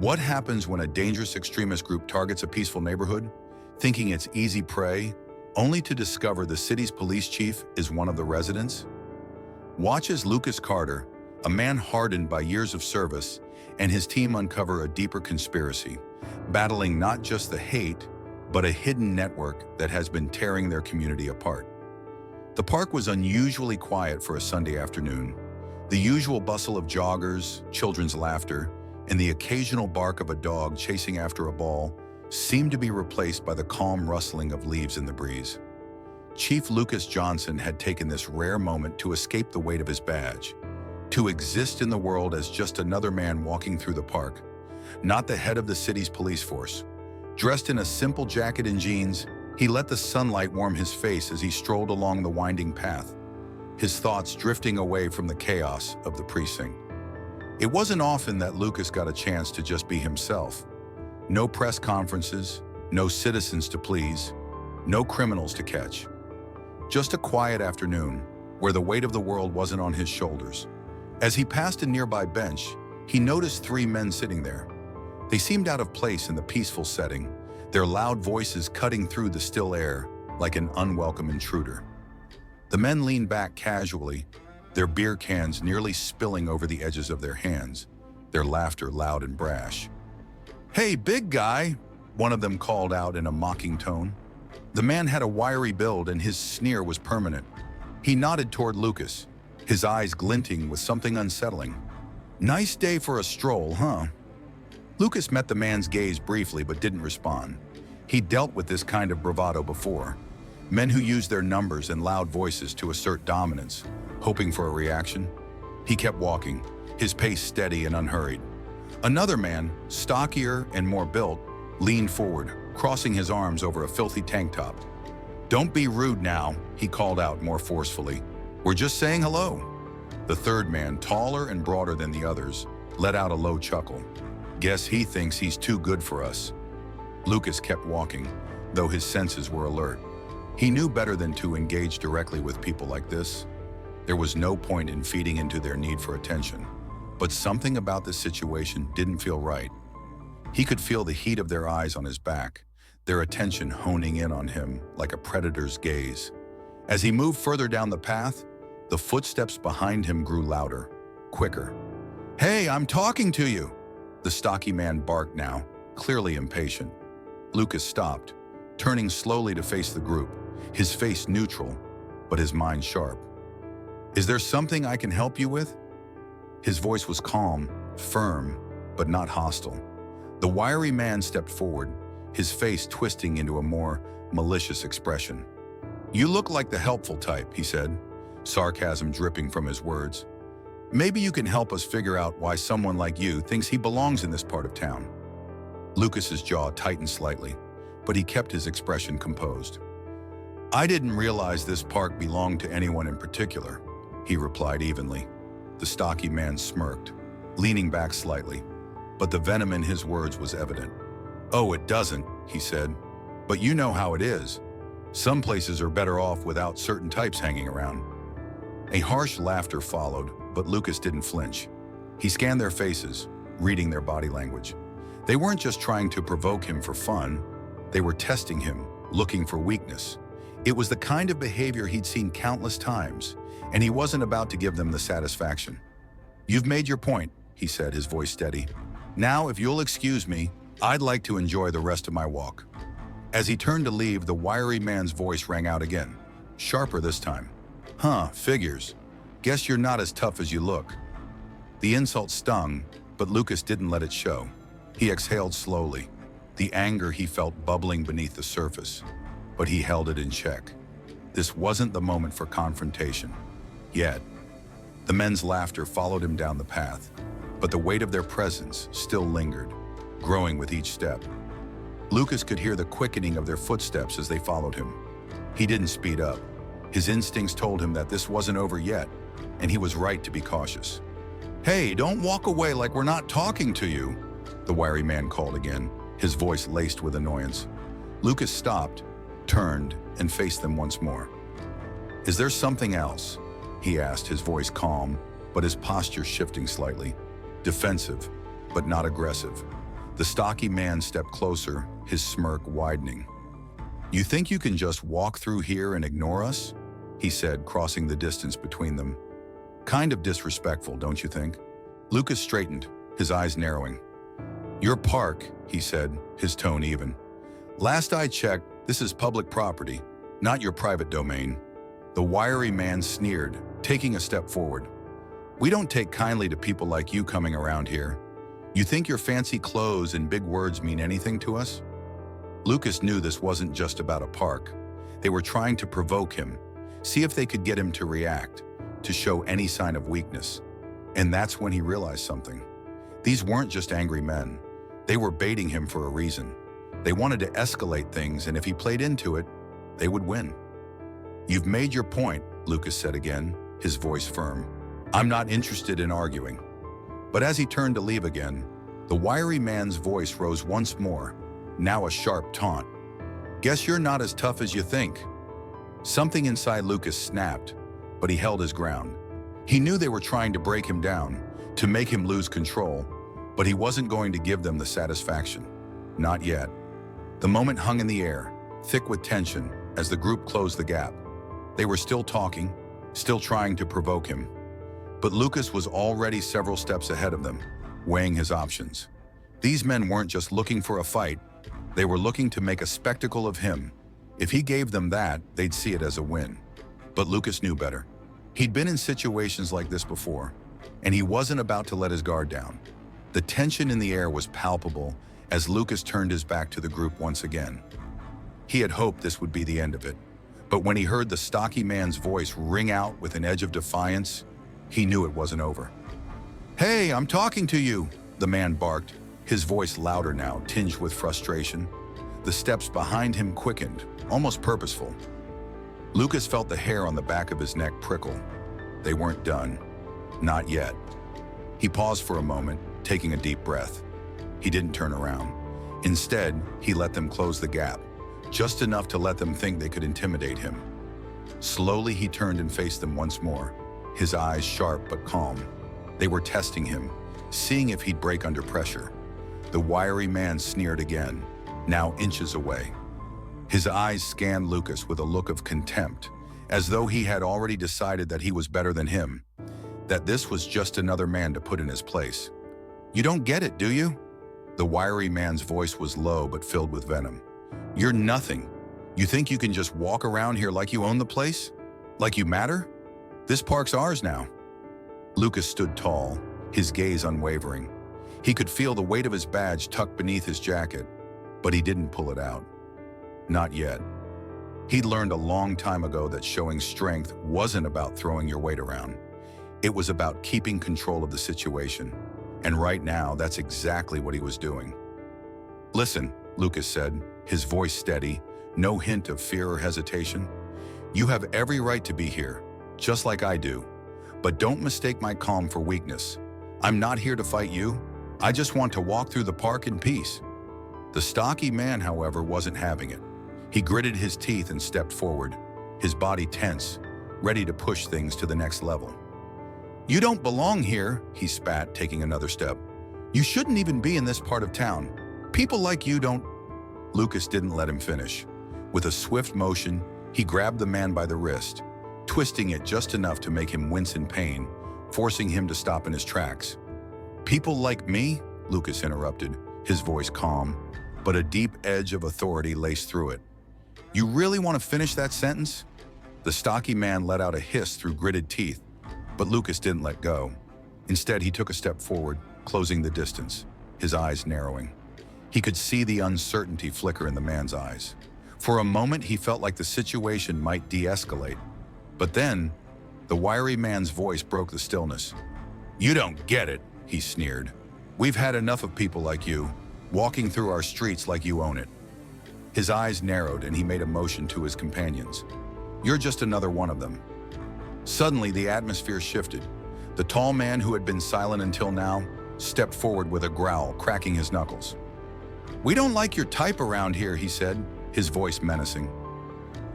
What happens when a dangerous extremist group targets a peaceful neighborhood, thinking it's easy prey, only to discover the city's police chief is one of the residents? Watch as Lucas Carter, a man hardened by years of service, and his team uncover a deeper conspiracy, battling not just the hate, but a hidden network that has been tearing their community apart. The park was unusually quiet for a Sunday afternoon. The usual bustle of joggers, children's laughter, and the occasional bark of a dog chasing after a ball seemed to be replaced by the calm rustling of leaves in the breeze. Chief Lucas Johnson had taken this rare moment to escape the weight of his badge, to exist in the world as just another man walking through the park, not the head of the city's police force. Dressed in a simple jacket and jeans, he let the sunlight warm his face as he strolled along the winding path, his thoughts drifting away from the chaos of the precinct. It wasn't often that Lucas got a chance to just be himself. No press conferences, no citizens to please, no criminals to catch. Just a quiet afternoon where the weight of the world wasn't on his shoulders. As he passed a nearby bench, he noticed three men sitting there. They seemed out of place in the peaceful setting, their loud voices cutting through the still air like an unwelcome intruder. The men leaned back casually, their beer cans nearly spilling over the edges of their hands, their laughter loud and brash. "Hey, big guy," one of them called out in a mocking tone. The man had a wiry build and his sneer was permanent. He nodded toward Lucas, his eyes glinting with something unsettling. "Nice day for a stroll, huh?" Lucas met the man's gaze briefly but didn't respond. He'd dealt with this kind of bravado before. Men who used their numbers and loud voices to assert dominance, hoping for a reaction. He kept walking, his pace steady and unhurried. Another man, stockier and more built, leaned forward, crossing his arms over a filthy tank top. "Don't be rude now," he called out more forcefully. "We're just saying hello." The third man, taller and broader than the others, let out a low chuckle. "Guess he thinks he's too good for us." Lucas kept walking, though his senses were alert. He knew better than to engage directly with people like this. There was no point in feeding into their need for attention. But something about the situation didn't feel right. He could feel the heat of their eyes on his back, their attention honing in on him like a predator's gaze. As he moved further down the path, the footsteps behind him grew louder, quicker. "Hey, I'm talking to you!" The stocky man barked now, clearly impatient. Lucas stopped, turning slowly to face the group, his face neutral, but his mind sharp. "Is there something I can help you with?" His voice was calm, firm, but not hostile. The wiry man stepped forward, his face twisting into a more malicious expression. "You look like the helpful type," he said, sarcasm dripping from his words. "Maybe you can help us figure out why someone like you thinks he belongs in this part of town." Lucas's jaw tightened slightly, but he kept his expression composed. "I didn't realize this park belonged to anyone in particular," he replied evenly. The stocky man smirked, leaning back slightly, but the venom in his words was evident. "Oh, it doesn't," he said, "but you know how it is. Some places are better off without certain types hanging around." A harsh laughter followed, but Lucas didn't flinch. He scanned their faces, reading their body language. They weren't just trying to provoke him for fun. They were testing him, looking for weakness. It was the kind of behavior he'd seen countless times, and he wasn't about to give them the satisfaction. "You've made your point," he said, his voice steady. "Now, if you'll excuse me, I'd like to enjoy the rest of my walk." As he turned to leave, the wiry man's voice rang out again, sharper this time. "Huh, figures. Guess you're not as tough as you look." The insult stung, but Lucas didn't let it show. He exhaled slowly, the anger he felt bubbling beneath the surface, but he held it in check. This wasn't the moment for confrontation. Yet, the men's laughter followed him down the path, but the weight of their presence still lingered, growing with each step. Lucas could hear the quickening of their footsteps as they followed him. He didn't speed up. His instincts told him that this wasn't over yet, and he was right to be cautious. "Hey, don't walk away like we're not talking to you," the wiry man called again, his voice laced with annoyance. Lucas stopped, turned, and faced them once more. "Is there something else?" he asked, his voice calm, but his posture shifting slightly. Defensive, but not aggressive. The stocky man stepped closer, his smirk widening. "You think you can just walk through here and ignore us?" he said, crossing the distance between them. "Kind of disrespectful, don't you think?" Lucas straightened, his eyes narrowing. "Your park," he said, his tone even. "Last I checked, this is public property, not your private domain." The wiry man sneered, taking a step forward. "We don't take kindly to people like you coming around here. You think your fancy clothes and big words mean anything to us?" Lucas knew this wasn't just about a park. They were trying to provoke him, see if they could get him to react, to show any sign of weakness. And that's when he realized something. These weren't just angry men. They were baiting him for a reason. They wanted to escalate things, and if he played into it, they would win. "You've made your point," Lucas said again, his voice firm. "I'm not interested in arguing." But as he turned to leave again, the wiry man's voice rose once more, now a sharp taunt. "Guess you're not as tough as you think." Something inside Lucas snapped, but he held his ground. He knew they were trying to break him down, to make him lose control, but he wasn't going to give them the satisfaction. Not yet. The moment hung in the air, thick with tension, as the group closed the gap. They were still talking, still trying to provoke him. But Lucas was already several steps ahead of them, weighing his options. These men weren't just looking for a fight, they were looking to make a spectacle of him. If he gave them that, they'd see it as a win. But Lucas knew better. He'd been in situations like this before, and he wasn't about to let his guard down. The tension in the air was palpable as Lucas turned his back to the group once again. He had hoped this would be the end of it, but when he heard the stocky man's voice ring out with an edge of defiance, he knew it wasn't over. "Hey, I'm talking to you," the man barked, his voice louder now, tinged with frustration. The steps behind him quickened, almost purposeful. Lucas felt the hair on the back of his neck prickle. They weren't done. Not yet. He paused for a moment, taking a deep breath. He didn't turn around. Instead, he let them close the gap, just enough to let them think they could intimidate him. Slowly, he turned and faced them once more, his eyes sharp but calm. They were testing him, seeing if he'd break under pressure. The wiry man sneered again, now inches away. His eyes scanned Lucas with a look of contempt, as though he had already decided that he was better than him, that this was just another man to put in his place. "You don't get it, do you?" The wiry man's voice was low but filled with venom. "You're nothing. You think you can just walk around here like you own the place? Like you matter? This park's ours now." Lucas stood tall, his gaze unwavering. He could feel the weight of his badge tucked beneath his jacket, but he didn't pull it out. Not yet. He'd learned a long time ago that showing strength wasn't about throwing your weight around. It was about keeping control of the situation. And right now, that's exactly what he was doing. "Listen," Lucas said, his voice steady, no hint of fear or hesitation. "You have every right to be here, just like I do. But don't mistake my calm for weakness. I'm not here to fight you. I just want to walk through the park in peace." The stocky man, however, wasn't having it. He gritted his teeth and stepped forward, his body tense, ready to push things to the next level. "You don't belong here," he spat, taking another step. "You shouldn't even be in this part of town. People like you don't—" Lucas didn't let him finish. With a swift motion, he grabbed the man by the wrist, twisting it just enough to make him wince in pain, forcing him to stop in his tracks. "People like me?" Lucas interrupted, his voice calm, but a deep edge of authority laced through it. "You really want to finish that sentence?" The stocky man let out a hiss through gritted teeth, but Lucas didn't let go. Instead, he took a step forward, closing the distance, his eyes narrowing. He could see the uncertainty flicker in the man's eyes. For a moment, he felt like the situation might de-escalate. But then, the wiry man's voice broke the stillness. "You don't get it," he sneered. "We've had enough of people like you, walking through our streets like you own it." His eyes narrowed and he made a motion to his companions. "You're just another one of them." Suddenly, the atmosphere shifted. The tall man who had been silent until now stepped forward with a growl, cracking his knuckles. "We don't like your type around here," he said, his voice menacing.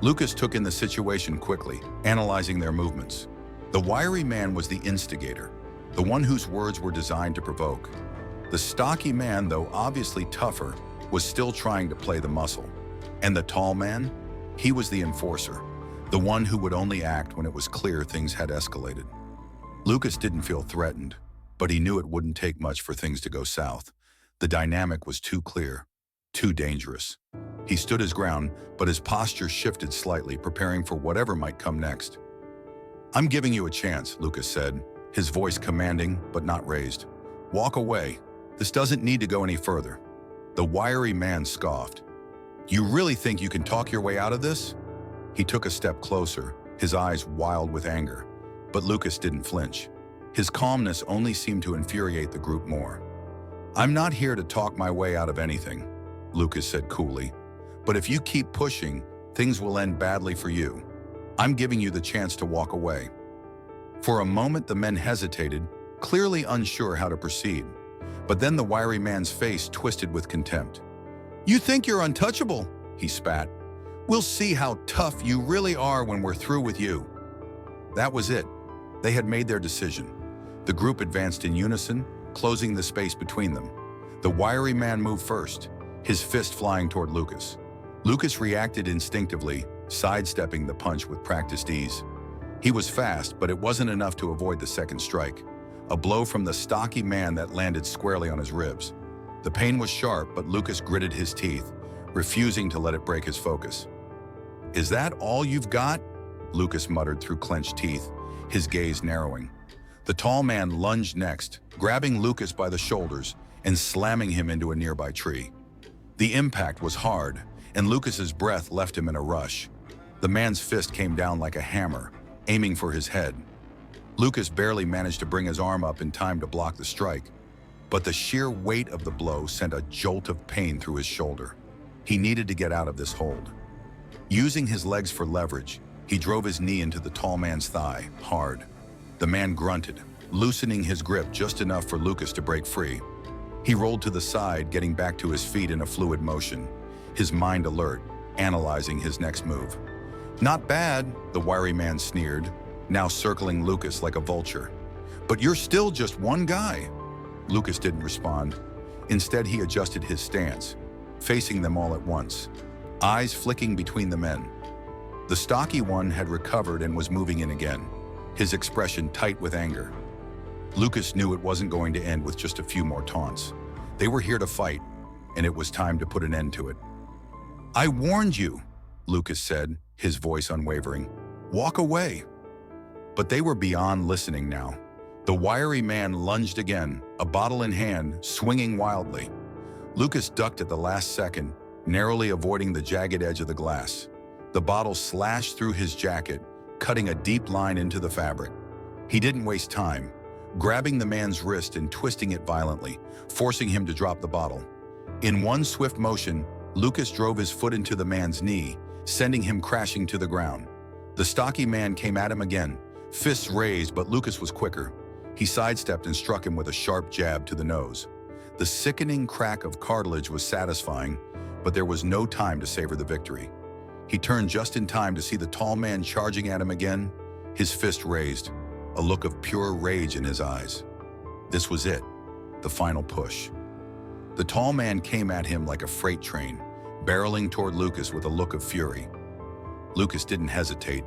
Lucas took in the situation quickly, analyzing their movements. The wiry man was the instigator, the one whose words were designed to provoke. The stocky man, though obviously tougher, was still trying to play the muscle. And the tall man? He was the enforcer, the one who would only act when it was clear things had escalated. Lucas didn't feel threatened, but he knew it wouldn't take much for things to go south. The dynamic was too clear, too dangerous. He stood his ground, but his posture shifted slightly, preparing for whatever might come next. "I'm giving you a chance," Lucas said, his voice commanding but not raised. "Walk away. This doesn't need to go any further." The wiry man scoffed. "You really think you can talk your way out of this?" He took a step closer, his eyes wild with anger. But Lucas didn't flinch. His calmness only seemed to infuriate the group more. "I'm not here to talk my way out of anything," Lucas said coolly. "But if you keep pushing, things will end badly for you. I'm giving you the chance to walk away." For a moment, the men hesitated, clearly unsure how to proceed. But then the wiry man's face twisted with contempt. "You think you're untouchable?" he spat. "We'll see how tough you really are when we're through with you." That was it. They had made their decision. The group advanced in unison, closing the space between them. The wiry man moved first, his fist flying toward Lucas. Lucas reacted instinctively, sidestepping the punch with practiced ease. He was fast, but it wasn't enough to avoid the second strike, a blow from the stocky man that landed squarely on his ribs. The pain was sharp, but Lucas gritted his teeth, refusing to let it break his focus. "Is that all you've got?" Lucas muttered through clenched teeth, his gaze narrowing. The tall man lunged next, grabbing Lucas by the shoulders and slamming him into a nearby tree. The impact was hard, and Lucas's breath left him in a rush. The man's fist came down like a hammer, aiming for his head. Lucas barely managed to bring his arm up in time to block the strike, but the sheer weight of the blow sent a jolt of pain through his shoulder. He needed to get out of this hold. Using his legs for leverage, he drove his knee into the tall man's thigh, hard. The man grunted, loosening his grip just enough for Lucas to break free. He rolled to the side, getting back to his feet in a fluid motion, his mind alert, analyzing his next move. "Not bad," the wiry man sneered, now circling Lucas like a vulture. "But you're still just one guy." Lucas didn't respond. Instead, he adjusted his stance, facing them all at once, eyes flicking between the men. The stocky one had recovered and was moving in again, his expression tight with anger. Lucas knew it wasn't going to end with just a few more taunts. They were here to fight, and it was time to put an end to it. "I warned you," Lucas said, his voice unwavering. "Walk away." But they were beyond listening now. The wiry man lunged again, a bottle in hand, swinging wildly. Lucas ducked at the last second, narrowly avoiding the jagged edge of the glass. The bottle slashed through his jacket, cutting a deep line into the fabric. He didn't waste time, grabbing the man's wrist and twisting it violently, forcing him to drop the bottle. In one swift motion, Lucas drove his foot into the man's knee, sending him crashing to the ground. The stocky man came at him again, fists raised, but Lucas was quicker. He sidestepped and struck him with a sharp jab to the nose. The sickening crack of cartilage was satisfying, but there was no time to savor the victory. He turned just in time to see the tall man charging at him again, his fist raised, a look of pure rage in his eyes. This was it, the final push. The tall man came at him like a freight train, barreling toward Lucas with a look of fury. Lucas didn't hesitate.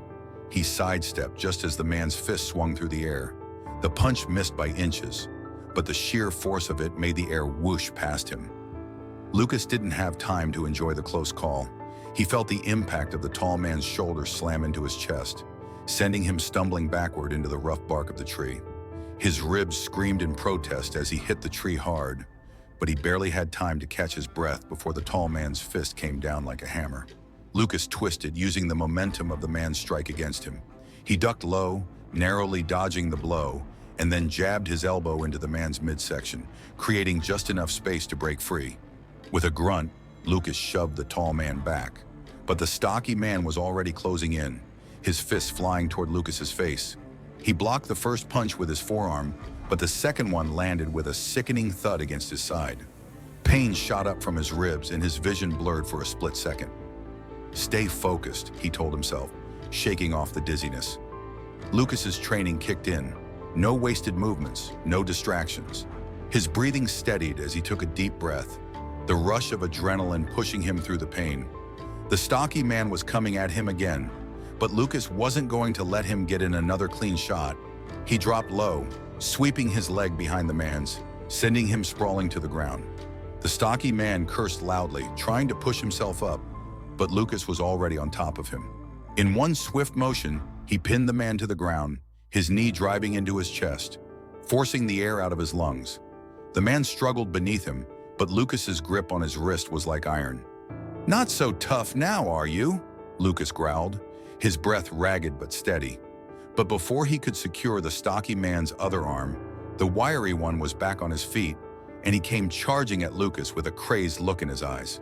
He sidestepped just as the man's fist swung through the air. The punch missed by inches, but the sheer force of it made the air whoosh past him. Lucas didn't have time to enjoy the close call. He felt the impact of the tall man's shoulder slam into his chest, sending him stumbling backward into the rough bark of the tree. His ribs screamed in protest as he hit the tree hard, but he barely had time to catch his breath before the tall man's fist came down like a hammer. Lucas twisted, using the momentum of the man's strike against him. He ducked low, narrowly dodging the blow, and then jabbed his elbow into the man's midsection, creating just enough space to break free. With a grunt, Lucas shoved the tall man back, but the stocky man was already closing in, his fists flying toward Lucas's face. He blocked the first punch with his forearm, but the second one landed with a sickening thud against his side. Pain shot up from his ribs and his vision blurred for a split second. "Stay focused," he told himself, shaking off the dizziness. Lucas's training kicked in. No wasted movements, no distractions. His breathing steadied as he took a deep breath, the rush of adrenaline pushing him through the pain. The stocky man was coming at him again, but Lucas wasn't going to let him get in another clean shot. He dropped low, sweeping his leg behind the man's, sending him sprawling to the ground. The stocky man cursed loudly, trying to push himself up, but Lucas was already on top of him. In one swift motion, he pinned the man to the ground, his knee driving into his chest, forcing the air out of his lungs. The man struggled beneath him, but Lucas's grip on his wrist was like iron. "Not so tough now, are you?" Lucas growled, his breath ragged but steady. But before he could secure the stocky man's other arm, the wiry one was back on his feet, and he came charging at Lucas with a crazed look in his eyes.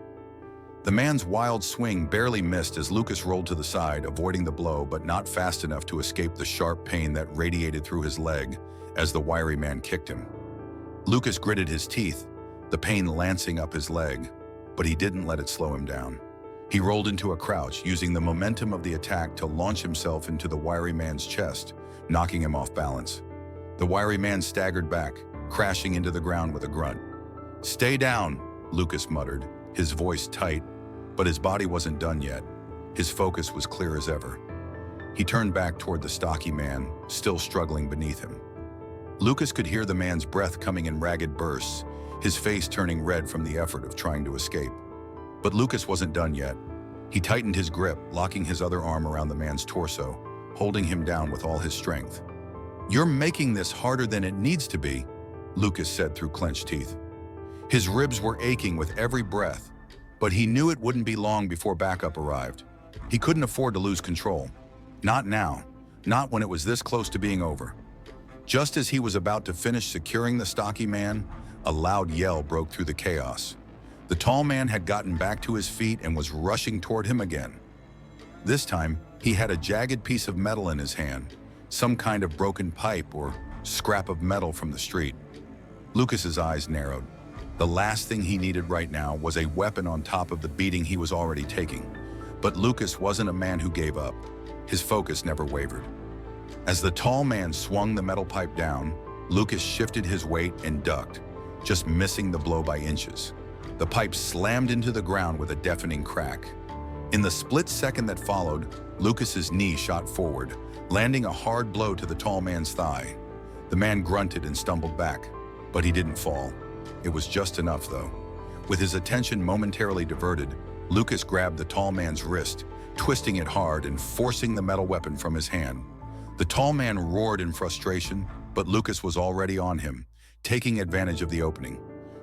The man's wild swing barely missed as Lucas rolled to the side, avoiding the blow but not fast enough to escape the sharp pain that radiated through his leg as the wiry man kicked him. Lucas gritted his teeth, the pain lancing up his leg, but he didn't let it slow him down. He rolled into a crouch, using the momentum of the attack to launch himself into the wiry man's chest, knocking him off balance. The wiry man staggered back, crashing into the ground with a grunt. "Stay down," Lucas muttered, his voice tight, but his body wasn't done yet. His focus was clear as ever. He turned back toward the stocky man, still struggling beneath him. Lucas could hear the man's breath coming in ragged bursts, his face turning red from the effort of trying to escape. But Lucas wasn't done yet. He tightened his grip, locking his other arm around the man's torso, holding him down with all his strength. "You're making this harder than it needs to be," Lucas said through clenched teeth. His ribs were aching with every breath, but he knew it wouldn't be long before backup arrived. He couldn't afford to lose control. Not now, not when it was this close to being over. Just as he was about to finish securing the stocky man, a loud yell broke through the chaos. The tall man had gotten back to his feet and was rushing toward him again. This time, he had a jagged piece of metal in his hand, some kind of broken pipe or scrap of metal from the street. Lucas's eyes narrowed. The last thing he needed right now was a weapon on top of the beating he was already taking. But Lucas wasn't a man who gave up. His focus never wavered. As the tall man swung the metal pipe down, Lucas shifted his weight and ducked, just missing the blow by inches. The pipe slammed into the ground with a deafening crack. In the split second that followed, Lucas's knee shot forward, landing a hard blow to the tall man's thigh. The man grunted and stumbled back, but he didn't fall. It was just enough, though. With his attention momentarily diverted, Lucas grabbed the tall man's wrist, twisting it hard and forcing the metal weapon from his hand. The tall man roared in frustration, but Lucas was already on him, taking advantage of the opening.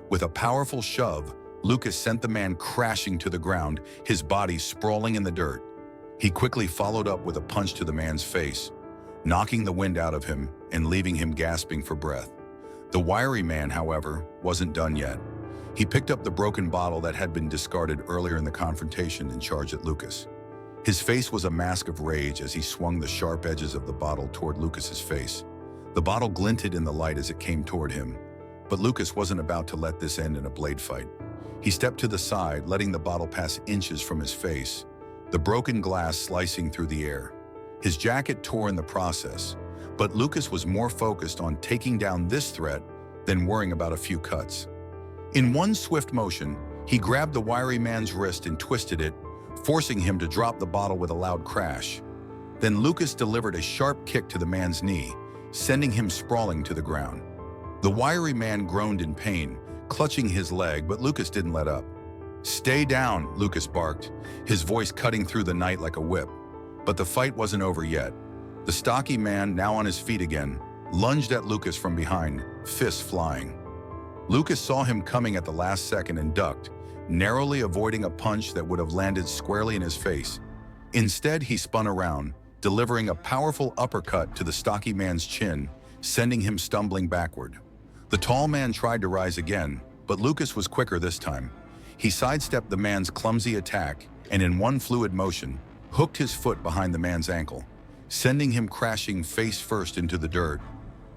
With a powerful shove, Lucas sent the man crashing to the ground, his body sprawling in the dirt. He quickly followed up with a punch to the man's face, knocking the wind out of him and leaving him gasping for breath. The wiry man, however, wasn't done yet. He picked up the broken bottle that had been discarded earlier in the confrontation and charged at Lucas. His face was a mask of rage as he swung the sharp edges of the bottle toward Lucas's face. The bottle glinted in the light as it came toward him, but Lucas wasn't about to let this end in a blade fight. He stepped to the side, letting the bottle pass inches from his face, the broken glass slicing through the air. His jacket tore in the process, but Lucas was more focused on taking down this threat than worrying about a few cuts. In one swift motion, he grabbed the wiry man's wrist and twisted it, forcing him to drop the bottle with a loud crash. Then Lucas delivered a sharp kick to the man's knee, sending him sprawling to the ground. The wiry man groaned in pain, clutching his leg, but Lucas didn't let up. "Stay down," Lucas barked, his voice cutting through the night like a whip. But the fight wasn't over yet. The stocky man, now on his feet again, lunged at Lucas from behind, fists flying. Lucas saw him coming at the last second and ducked, narrowly avoiding a punch that would have landed squarely in his face. Instead, he spun around, delivering a powerful uppercut to the stocky man's chin, sending him stumbling backward. The tall man tried to rise again, but Lucas was quicker this time. He sidestepped the man's clumsy attack and in one fluid motion, hooked his foot behind the man's ankle, sending him crashing face first into the dirt.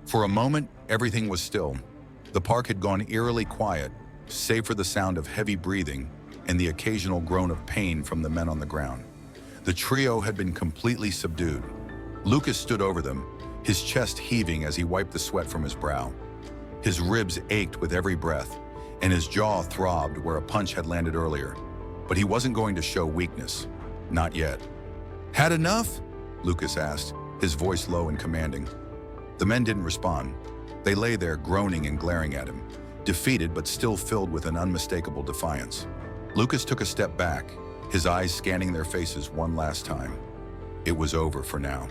For a moment, everything was still. The park had gone eerily quiet, save for the sound of heavy breathing and the occasional groan of pain from the men on the ground. The trio had been completely subdued. Lucas stood over them, his chest heaving as he wiped the sweat from his brow. His ribs ached with every breath, and his jaw throbbed where a punch had landed earlier. But he wasn't going to show weakness. Not yet. "Had enough?" Lucas asked, his voice low and commanding. The men didn't respond. They lay there groaning and glaring at him, defeated but still filled with an unmistakable defiance. Lucas took a step back, his eyes scanning their faces one last time. It was over for now.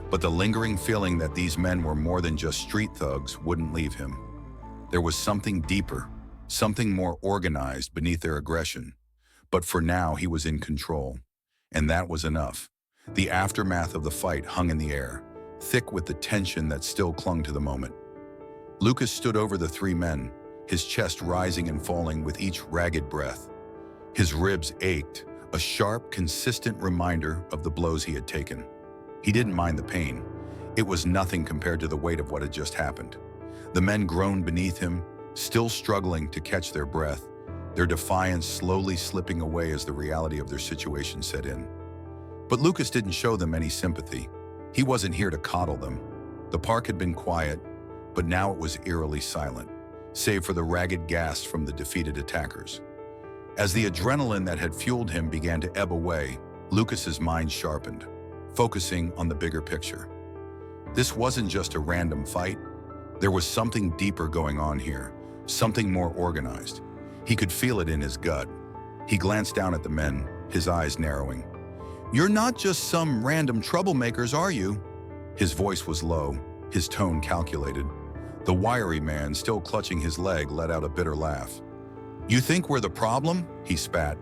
But the lingering feeling that these men were more than just street thugs wouldn't leave him. There was something deeper, something more organized beneath their aggression. But for now, he was in control. And that was enough. The aftermath of the fight hung in the air, thick with the tension that still clung to the moment. Lucas stood over the three men, his chest rising and falling with each ragged breath. His ribs ached, a sharp, consistent reminder of the blows he had taken. He didn't mind the pain. It was nothing compared to the weight of what had just happened. The men groaned beneath him, still struggling to catch their breath, their defiance slowly slipping away as the reality of their situation set in. But Lucas didn't show them any sympathy. He wasn't here to coddle them. The park had been quiet, but now it was eerily silent, save for the ragged gasps from the defeated attackers. As the adrenaline that had fueled him began to ebb away, Lucas's mind sharpened, focusing on the bigger picture. This wasn't just a random fight. There was something deeper going on here, something more organized. He could feel it in his gut. He glanced down at the men, his eyes narrowing. "You're not just some random troublemakers, are you?" His voice was low, his tone calculated. The wiry man, still clutching his leg, let out a bitter laugh. "You think we're the problem?" he spat.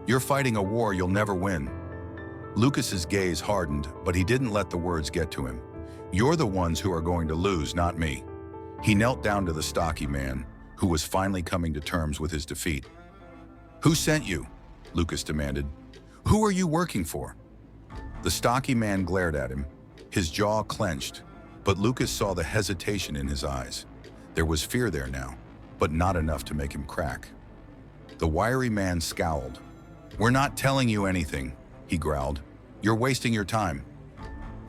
"You're fighting a war you'll never win." Lucas's gaze hardened, but he didn't let the words get to him. "You're the ones who are going to lose, not me." He knelt down to the stocky man, who was finally coming to terms with his defeat. "Who sent you?" Lucas demanded. "Who are you working for?" The stocky man glared at him, his jaw clenched, but Lucas saw the hesitation in his eyes. There was fear there now, but not enough to make him crack. The wiry man scowled. "We're not telling you anything," he growled. "You're wasting your time."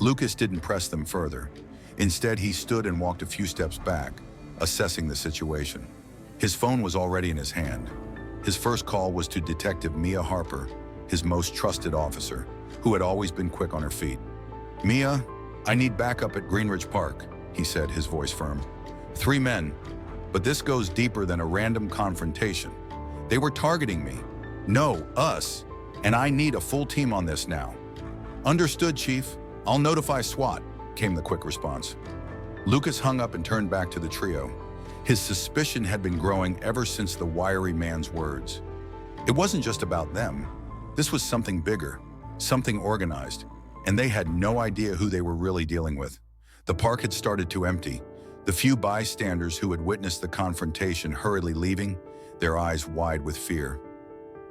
Lucas didn't press them further. Instead, he stood and walked a few steps back, assessing the situation. His phone was already in his hand. His first call was to Detective Mia Harper, his most trusted officer, who had always been quick on her feet. "Mia, I need backup at Greenridge Park," he said, his voice firm. "3 men, but this goes deeper than a random confrontation. They were targeting me. No, us, and I need a full team on this now." "Understood, Chief. I'll notify SWAT," came the quick response. Lucas hung up and turned back to the trio. His suspicion had been growing ever since the wiry man's words. It wasn't just about them. This was something bigger, something organized, and they had no idea who they were really dealing with. The park had started to empty, the few bystanders who had witnessed the confrontation hurriedly leaving, their eyes wide with fear.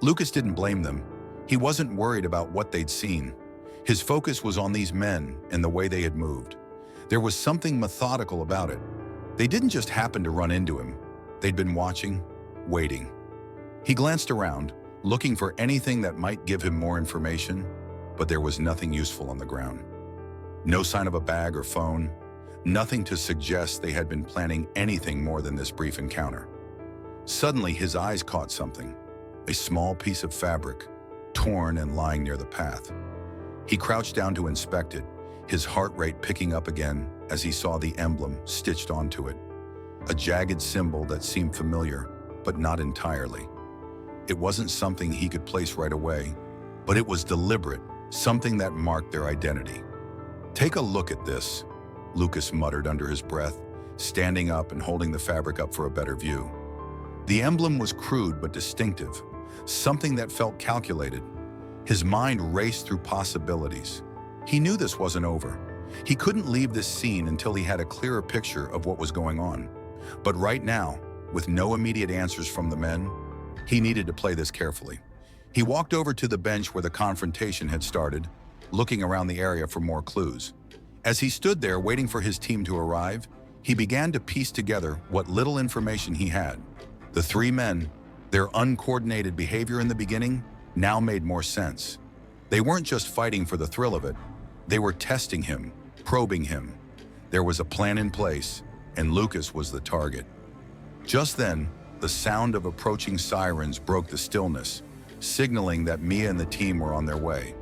Lucas didn't blame them. He wasn't worried about what they'd seen. His focus was on these men and the way they had moved. There was something methodical about it. They didn't just happen to run into him. They'd been watching, waiting. He glanced around, looking for anything that might give him more information, but there was nothing useful on the ground. No sign of a bag or phone, nothing to suggest they had been planning anything more than this brief encounter. Suddenly, his eyes caught something, a small piece of fabric, torn and lying near the path. He crouched down to inspect it, his heart rate picking up again as he saw the emblem stitched onto it, a jagged symbol that seemed familiar, but not entirely. It wasn't something he could place right away, but it was deliberate, something that marked their identity. "Take a look at this," Lucas muttered under his breath, standing up and holding the fabric up for a better view. The emblem was crude but distinctive, something that felt calculated. His mind raced through possibilities. He knew this wasn't over. He couldn't leave this scene until he had a clearer picture of what was going on. But right now, with no immediate answers from the men, he needed to play this carefully. He walked over to the bench where the confrontation had started, looking around the area for more clues. As he stood there waiting for his team to arrive, he began to piece together what little information he had. The 3 men, their uncoordinated behavior in the beginning, now made more sense. They weren't just fighting for the thrill of it. They were testing him, probing him. There was a plan in place, and Lucas was the target. Just then, the sound of approaching sirens broke the stillness, signaling that Mia and the team were on their way.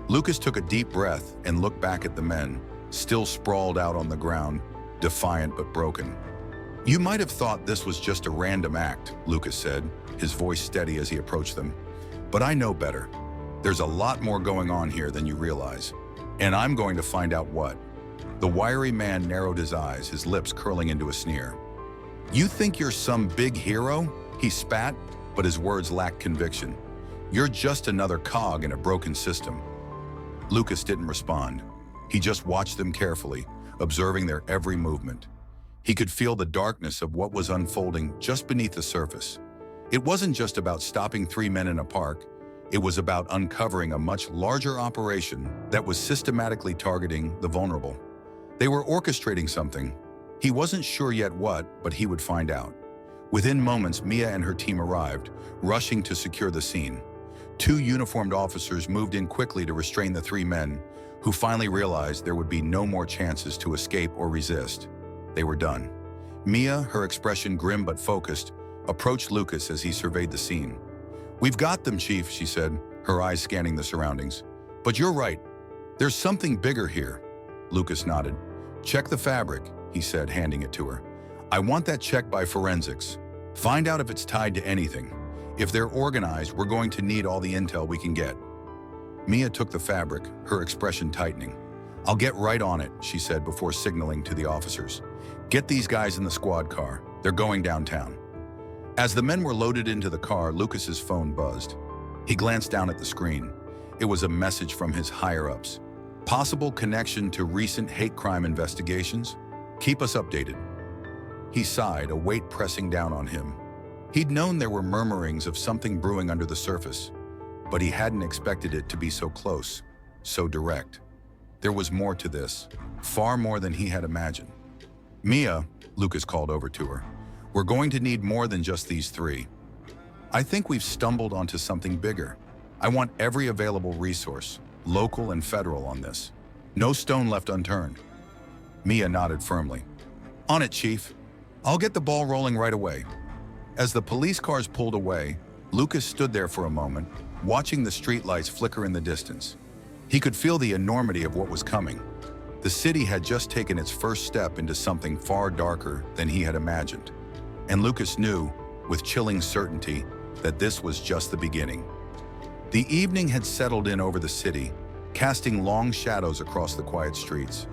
Lucas took a deep breath and looked back at the men, still sprawled out on the ground, defiant but broken. "You might have thought this was just a random act," Lucas said, his voice steady as he approached them. "But I know better. There's a lot more going on here than you realize. And I'm going to find out what." The wiry man narrowed his eyes, his lips curling into a sneer. "You think you're some big hero?" He spat, but his words lacked conviction. "You're just another cog in a broken system." Lucas didn't respond. He just watched them carefully, observing their every movement. He could feel the darkness of what was unfolding just beneath the surface. It wasn't just about stopping 3 men in a park. It was about uncovering a much larger operation that was systematically targeting the vulnerable. They were orchestrating something. He wasn't sure yet what, but he would find out. Within moments, Mia and her team arrived, rushing to secure the scene. 2 uniformed officers moved in quickly to restrain the 3 men, who finally realized there would be no more chances to escape or resist. They were done. Mia, her expression grim but focused, approached Lucas as he surveyed the scene. "We've got them, Chief," she said, her eyes scanning the surroundings. "But you're right. There's something bigger here." Lucas nodded. "Check the fabric," he said, handing it to her. "I want that checked by forensics. Find out if it's tied to anything. If they're organized, we're going to need all the intel we can get." Mia took the fabric, her expression tightening. "I'll get right on it," she said before signaling to the officers. "Get these guys in the squad car. They're going downtown." As the men were loaded into the car, Lucas's phone buzzed. He glanced down at the screen. It was a message from his higher-ups. "Possible connection to recent hate crime investigations? Keep us updated." He sighed, a weight pressing down on him. He'd known there were murmurings of something brewing under the surface, but he hadn't expected it to be so close, so direct. There was more to this, far more than he had imagined. "Mia," Lucas called over to her, "we're going to need more than just these 3. I think we've stumbled onto something bigger. I want every available resource, local and federal, on this. No stone left unturned." Mia nodded firmly. "On it, Chief. I'll get the ball rolling right away." As the police cars pulled away, Lucas stood there for a moment, watching the streetlights flicker in the distance. He could feel the enormity of what was coming. The city had just taken its first step into something far darker than he had imagined. And Lucas knew, with chilling certainty, that this was just the beginning. The evening had settled in over the city, casting long shadows across the quiet streets.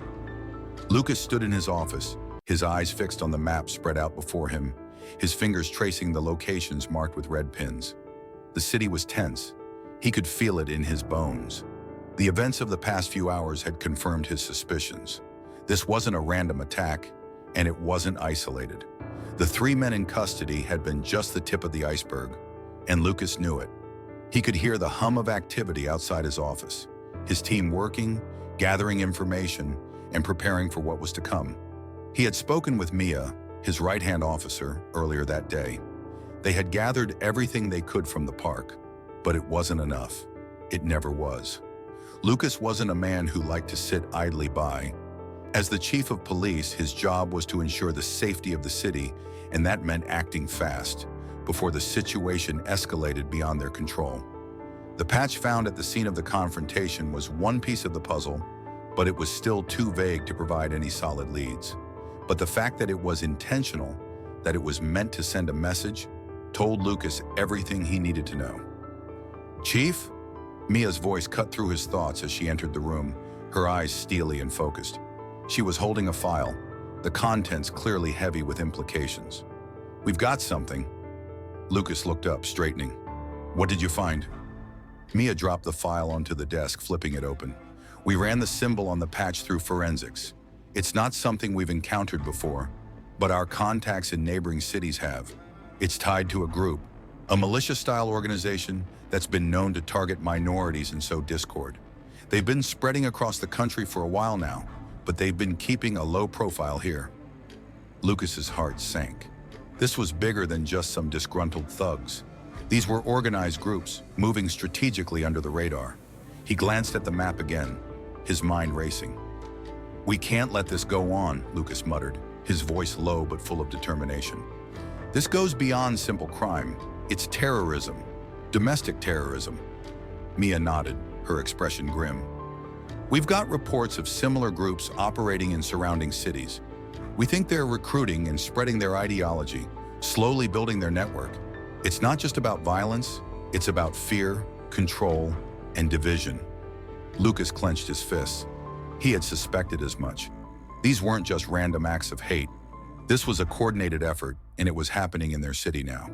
Lucas stood in his office, his eyes fixed on the map spread out before him, his fingers tracing the locations marked with red pins. The city was tense. He could feel it in his bones. The events of the past few hours had confirmed his suspicions. This wasn't a random attack, and it wasn't isolated. The 3 men in custody had been just the tip of the iceberg, and Lucas knew it. He could hear the hum of activity outside his office, his team working, gathering information, and preparing for what was to come. He had spoken with Mia, his right-hand officer, earlier that day. They had gathered everything they could from the park, but it wasn't enough. It never was. Lucas wasn't a man who liked to sit idly by. As the chief of police, his job was to ensure the safety of the city, and that meant acting fast, before the situation escalated beyond their control. The patch found at the scene of the confrontation was one piece of the puzzle, but it was still too vague to provide any solid leads. But the fact that it was intentional, that it was meant to send a message, told Lucas everything he needed to know. "Chief?" Mia's voice cut through his thoughts as she entered the room, her eyes steely and focused. She was holding a file, the contents clearly heavy with implications. "We've got something." Lucas looked up, straightening. "What did you find?" Mia dropped the file onto the desk, flipping it open. "We ran the symbol on the patch through forensics. It's not something we've encountered before, but our contacts in neighboring cities have. It's tied to a group, a militia-style organization that's been known to target minorities and sow discord. They've been spreading across the country for a while now, but they've been keeping a low profile here." Lucas's heart sank. This was bigger than just some disgruntled thugs. These were organized groups, moving strategically under the radar. He glanced at the map again, his mind racing. "We can't let this go on," Lucas muttered, his voice low but full of determination. This goes beyond simple crime. It's terrorism, domestic terrorism. Mia nodded, her expression grim. We've got reports of similar groups operating in surrounding cities. We think they're recruiting and spreading their ideology, slowly building their network. It's not just about violence, it's about fear, control, and division. Lucas clenched his fists. He had suspected as much. These weren't just random acts of hate. This was a coordinated effort, and it was happening in their city now.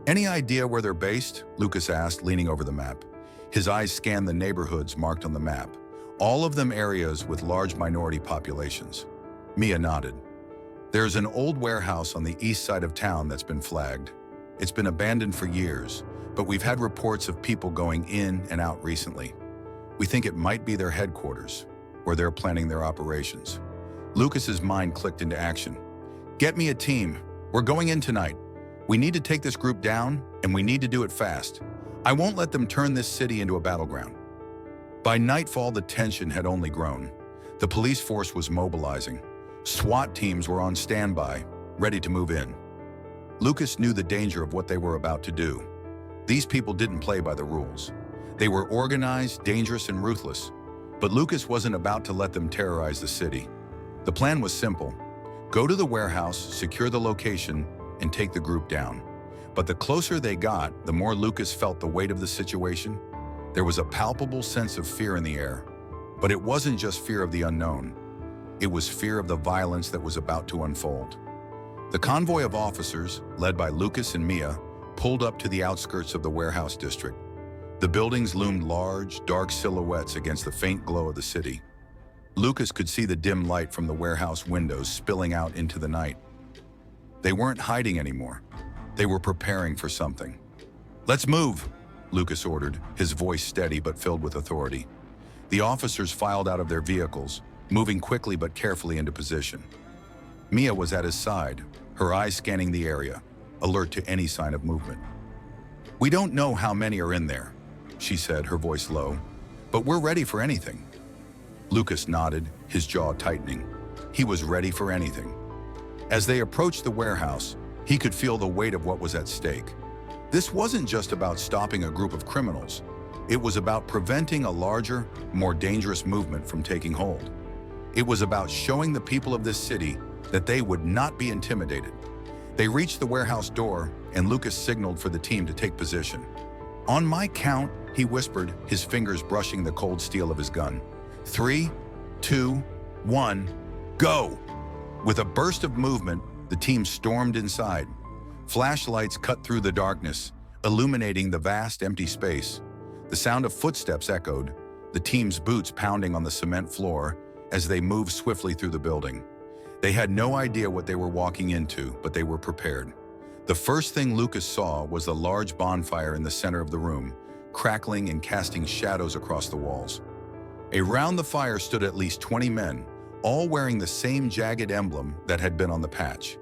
Any idea where they're based? Lucas asked, leaning over the map. His eyes scanned the neighborhoods marked on the map, all of them areas with large minority populations. Mia nodded. There's an old warehouse on the east side of town that's been flagged. It's been abandoned for years, but we've had reports of people going in and out recently. We think it might be their headquarters, where they're planning their operations. Lucas's mind clicked into action. Get me a team. We're going in tonight. We need to take this group down, and we need to do it fast. I won't let them turn this city into a battleground. By nightfall, the tension had only grown. The police force was mobilizing. SWAT teams were on standby, ready to move in. Lucas knew the danger of what they were about to do. These people didn't play by the rules. They were organized, dangerous, and ruthless. But Lucas wasn't about to let them terrorize the city. The plan was simple. Go to the warehouse, secure the location, and take the group down. But the closer they got, the more Lucas felt the weight of the situation. There was a palpable sense of fear in the air. But it wasn't just fear of the unknown. It was fear of the violence that was about to unfold. The convoy of officers, led by Lucas and Mia, pulled up to the outskirts of the warehouse district. The buildings loomed large, dark silhouettes against the faint glow of the city. Lucas could see the dim light from the warehouse windows spilling out into the night. They weren't hiding anymore. They were preparing for something. "Let's move," Lucas ordered, his voice steady but filled with authority. The officers filed out of their vehicles, moving quickly but carefully into position. Mia was at his side, her eyes scanning the area, alert to any sign of movement. "We don't know how many are in there," she said, her voice low, "but we're ready for anything." Lucas nodded, his jaw tightening. He was ready for anything. As they approached the warehouse, he could feel the weight of what was at stake. This wasn't just about stopping a group of criminals. It was about preventing a larger, more dangerous movement from taking hold. It was about showing the people of this city that they would not be intimidated. They reached the warehouse door, and Lucas signaled for the team to take position. "On my count," he whispered, his fingers brushing the cold steel of his gun. 3, 2, 1, go! With a burst of movement, the team stormed inside. Flashlights cut through the darkness, illuminating the vast, empty space. The sound of footsteps echoed, the team's boots pounding on the cement floor as they moved swiftly through the building. They had no idea what they were walking into, but they were prepared. The first thing Lucas saw was the large bonfire in the center of the room, crackling and casting shadows across the walls. Around the fire stood at least 20 men, all wearing the same jagged emblem that had been on the patch.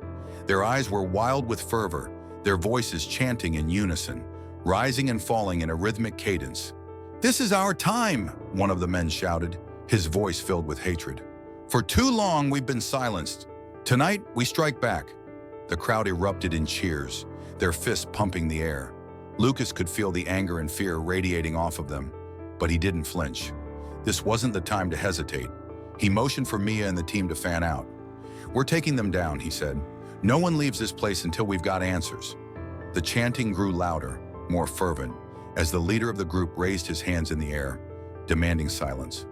Their eyes were wild with fervor, their voices chanting in unison, rising and falling in a rhythmic cadence. "This is our time," one of the men shouted, his voice filled with hatred. "For too long we've been silenced. Tonight we strike back." The crowd erupted in cheers, their fists pumping the air. Lucas could feel the anger and fear radiating off of them, but he didn't flinch. This wasn't the time to hesitate. He motioned for Mia and the team to fan out. "We're taking them down," he said. "No one leaves this place until we've got answers." The chanting grew louder, more fervent, as the leader of the group raised his hands in the air, demanding silence.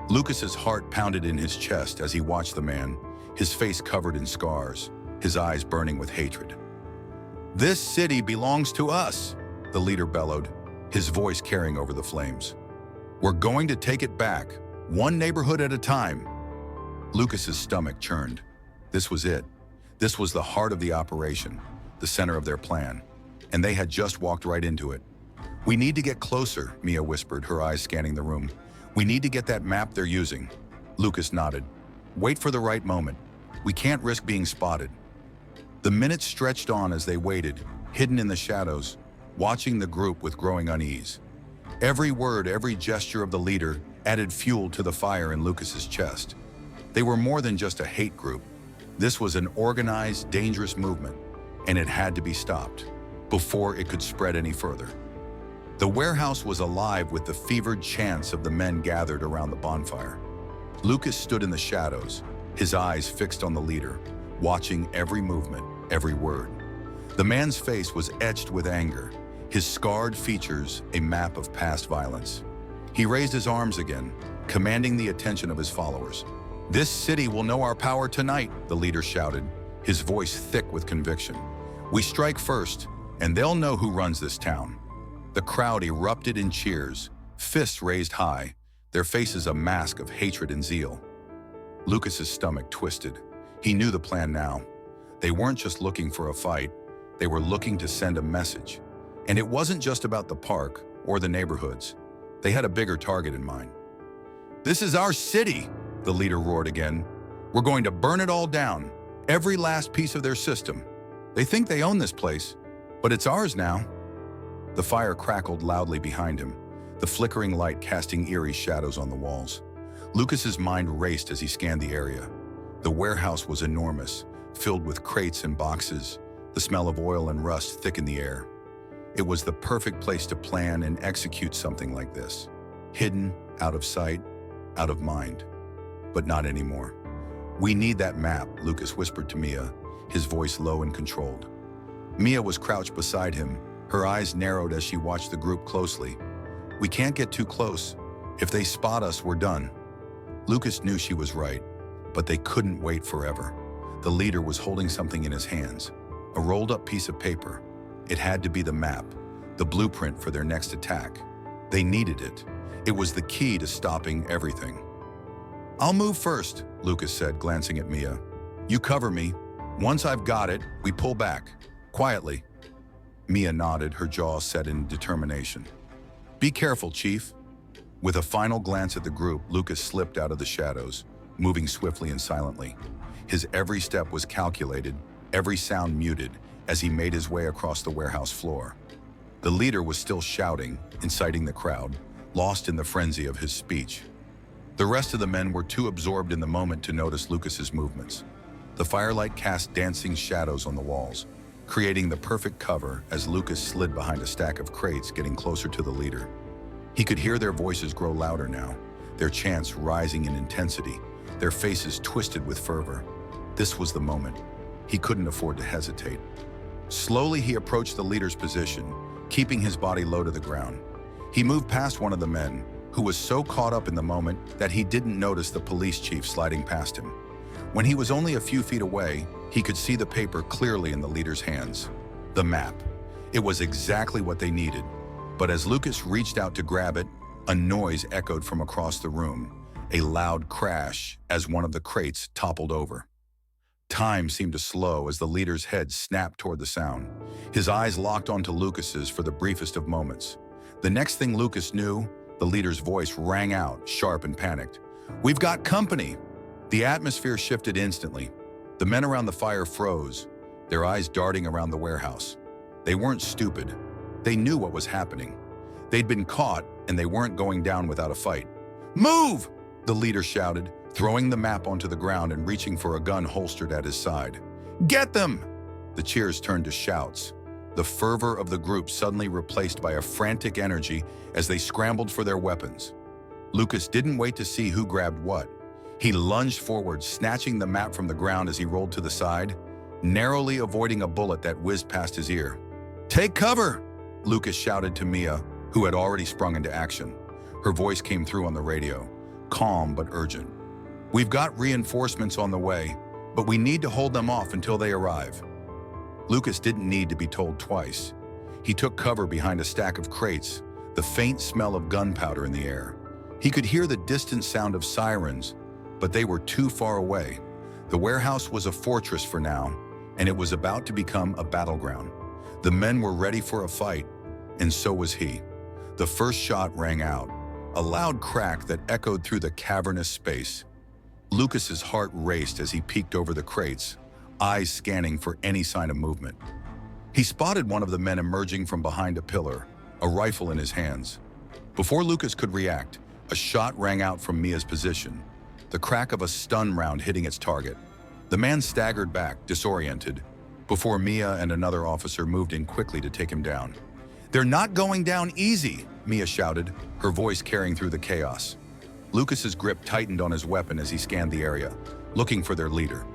Lucas's heart pounded in his chest as he watched the man, his face covered in scars, his eyes burning with hatred. "This city belongs to us," the leader bellowed, his voice carrying over the flames. "We're going to take it back, one neighborhood at a time." Lucas's stomach churned. This was it. This was the heart of the operation, the center of their plan, and they had just walked right into it. "We need to get closer," Mia whispered, her eyes scanning the room. "We need to get that map they're using." Lucas nodded. "Wait for the right moment. We can't risk being spotted." The minutes stretched on as they waited, hidden in the shadows, watching the group with growing unease. Every word, every gesture of the leader added fuel to the fire in Lucas's chest. They were more than just a hate group. This was an organized, dangerous movement, and it had to be stopped before it could spread any further. The warehouse was alive with the fevered chants of the men gathered around the bonfire. Lucas stood in the shadows, his eyes fixed on the leader, watching every movement, every word. The man's face was etched with anger, his scarred features a map of past violence. He raised his arms again, commanding the attention of his followers. "This city will know our power tonight," the leader shouted, his voice thick with conviction. "We strike first, and they'll know who runs this town." The crowd erupted in cheers, fists raised high, their faces a mask of hatred and zeal. Lucas's stomach twisted. He knew the plan now. They weren't just looking for a fight, they were looking to send a message. And it wasn't just about the park or the neighborhoods. They had a bigger target in mind. "This is our city," the leader roared again. "We're going to burn it all down, every last piece of their system. They think they own this place, but it's ours now." The fire crackled loudly behind him, the flickering light casting eerie shadows on the walls. Lucas's mind raced as he scanned the area. The warehouse was enormous, filled with crates and boxes. The smell of oil and rust thick in the air. It was the perfect place to plan and execute something like this. Hidden, out of sight, out of mind. But not anymore. "We need that map," Lucas whispered to Mia, his voice low and controlled. Mia was crouched beside him, her eyes narrowed as she watched the group closely. "We can't get too close. If they spot us, we're done." Lucas knew she was right, but they couldn't wait forever. The leader was holding something in his hands, a rolled-up piece of paper. It had to be the map, the blueprint for their next attack. They needed it. It was the key to stopping everything. "I'll move first," Lucas said, glancing at Mia. "You cover me. Once I've got it, we pull back. Quietly." Mia nodded, her jaw set in determination. "Be careful, Chief." With a final glance at the group, Lucas slipped out of the shadows, moving swiftly and silently. His every step was calculated, every sound muted, as he made his way across the warehouse floor. The leader was still shouting, inciting the crowd, lost in the frenzy of his speech. The rest of the men were too absorbed in the moment to notice Lucas's movements. The firelight cast dancing shadows on the walls, creating the perfect cover as Lucas slid behind a stack of crates, getting closer to the leader. He could hear their voices grow louder now, their chants rising in intensity, their faces twisted with fervor. This was the moment. He couldn't afford to hesitate. Slowly, he approached the leader's position, keeping his body low to the ground. He moved past one of the men, who was so caught up in the moment that he didn't notice the police chief sliding past him. When he was only a few feet away, he could see the paper clearly in the leader's hands. The map. It was exactly what they needed. But as Lucas reached out to grab it, a noise echoed from across the room, a loud crash as one of the crates toppled over. Time seemed to slow as the leader's head snapped toward the sound. His eyes locked onto Lucas's for the briefest of moments. The next thing Lucas knew, the leader's voice rang out, sharp and panicked. "We've got company!" The atmosphere shifted instantly. The men around the fire froze, their eyes darting around the warehouse. They weren't stupid. They knew what was happening. They'd been caught, and they weren't going down without a fight. "Move!" the leader shouted, throwing the map onto the ground and reaching for a gun holstered at his side. "Get them!" The cheers turned to shouts, the fervor of the group suddenly replaced by a frantic energy as they scrambled for their weapons. Lucas didn't wait to see who grabbed what. He lunged forward, snatching the map from the ground as he rolled to the side, narrowly avoiding a bullet that whizzed past his ear. "Take cover!" Lucas shouted to Mia, who had already sprung into action. Her voice came through on the radio, calm but urgent. "We've got reinforcements on the way, but we need to hold them off until they arrive." Lucas didn't need to be told twice. He took cover behind a stack of crates, the faint smell of gunpowder in the air. He could hear the distant sound of sirens, but they were too far away. The warehouse was a fortress for now, and it was about to become a battleground. The men were ready for a fight, and so was he. The first shot rang out, a loud crack that echoed through the cavernous space. Lucas's heart raced as he peeked over the crates, eyes scanning for any sign of movement. He spotted one of the men emerging from behind a pillar, a rifle in his hands. Before Lucas could react, a shot rang out from Mia's position, the crack of a stun round hitting its target. The man staggered back, disoriented. before Mia and another officer moved in quickly to take him down. "They're not going down easy," Mia shouted, her voice carrying through the chaos. Lucas's grip tightened on his weapon as he scanned the area, looking for their leader.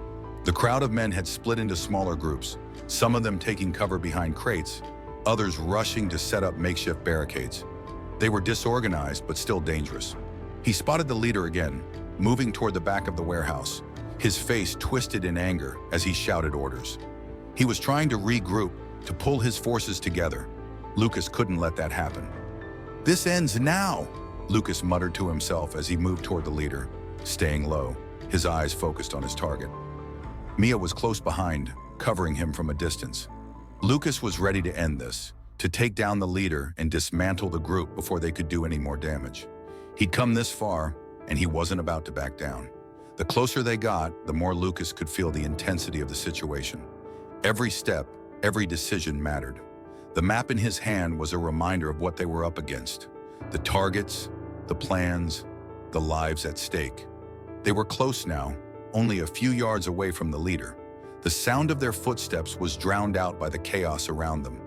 The crowd of men had split into smaller groups, some of them taking cover behind crates, others rushing to set up makeshift barricades. They were disorganized but still dangerous. He spotted the leader again, moving toward the back of the warehouse, his face twisted in anger as he shouted orders. He was trying to regroup, to pull his forces together. Lucas couldn't let that happen. "This ends now," Lucas muttered to himself as he moved toward the leader, staying low, his eyes focused on his target. Mia was close behind, covering him from a distance. Lucas was ready to end this, to take down the leader and dismantle the group before they could do any more damage. He'd come this far, and he wasn't about to back down. The closer they got, the more Lucas could feel the intensity of the situation. Every step, every decision mattered. The map in his hand was a reminder of what they were up against. The targets, the plans, the lives at stake. They were close now, only a few yards away from the leader. The sound of their footsteps was drowned out by the chaos around them.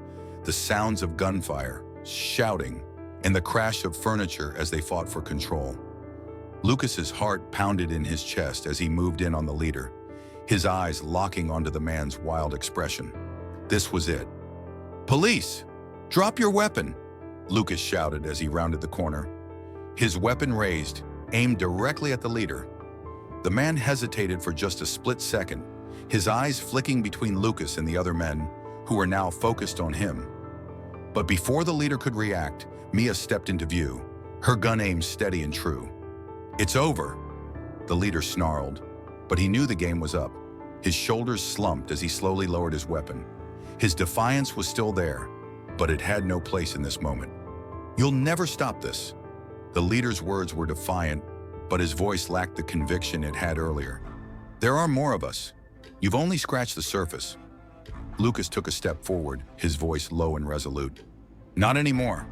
The sounds of gunfire, shouting, and the crash of furniture as they fought for control. Lucas's heart pounded in his chest as he moved in on the leader, his eyes locking onto the man's wild expression. This was it. "Police! Drop your weapon!" Lucas shouted as he rounded the corner. His weapon raised, aimed directly at the leader. The man hesitated for just a split second, his eyes flicking between Lucas and the other men, who were now focused on him. But before the leader could react, Mia stepped into view, her gun aimed steady and true. "It's over," the leader snarled, but he knew the game was up. His shoulders slumped as he slowly lowered his weapon. His defiance was still there, but it had no place in this moment. "You'll never stop this." The leader's words were defiant, but his voice lacked the conviction it had earlier. "There are more of us. You've only scratched the surface." Lucas took a step forward, his voice low and resolute. "Not anymore."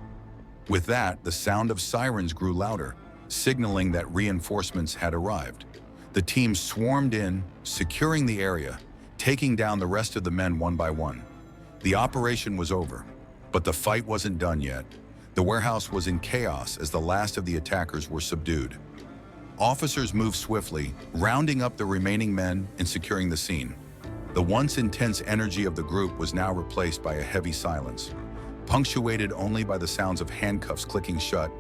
With that, the sound of sirens grew louder, signaling that reinforcements had arrived. The team swarmed in, securing the area, taking down the rest of the men one by one. The operation was over, but the fight wasn't done yet. The warehouse was in chaos as the last of the attackers were subdued. Officers moved swiftly, rounding up the remaining men and securing the scene. The once intense energy of the group was now replaced by a heavy silence, punctuated only by the sounds of handcuffs clicking shut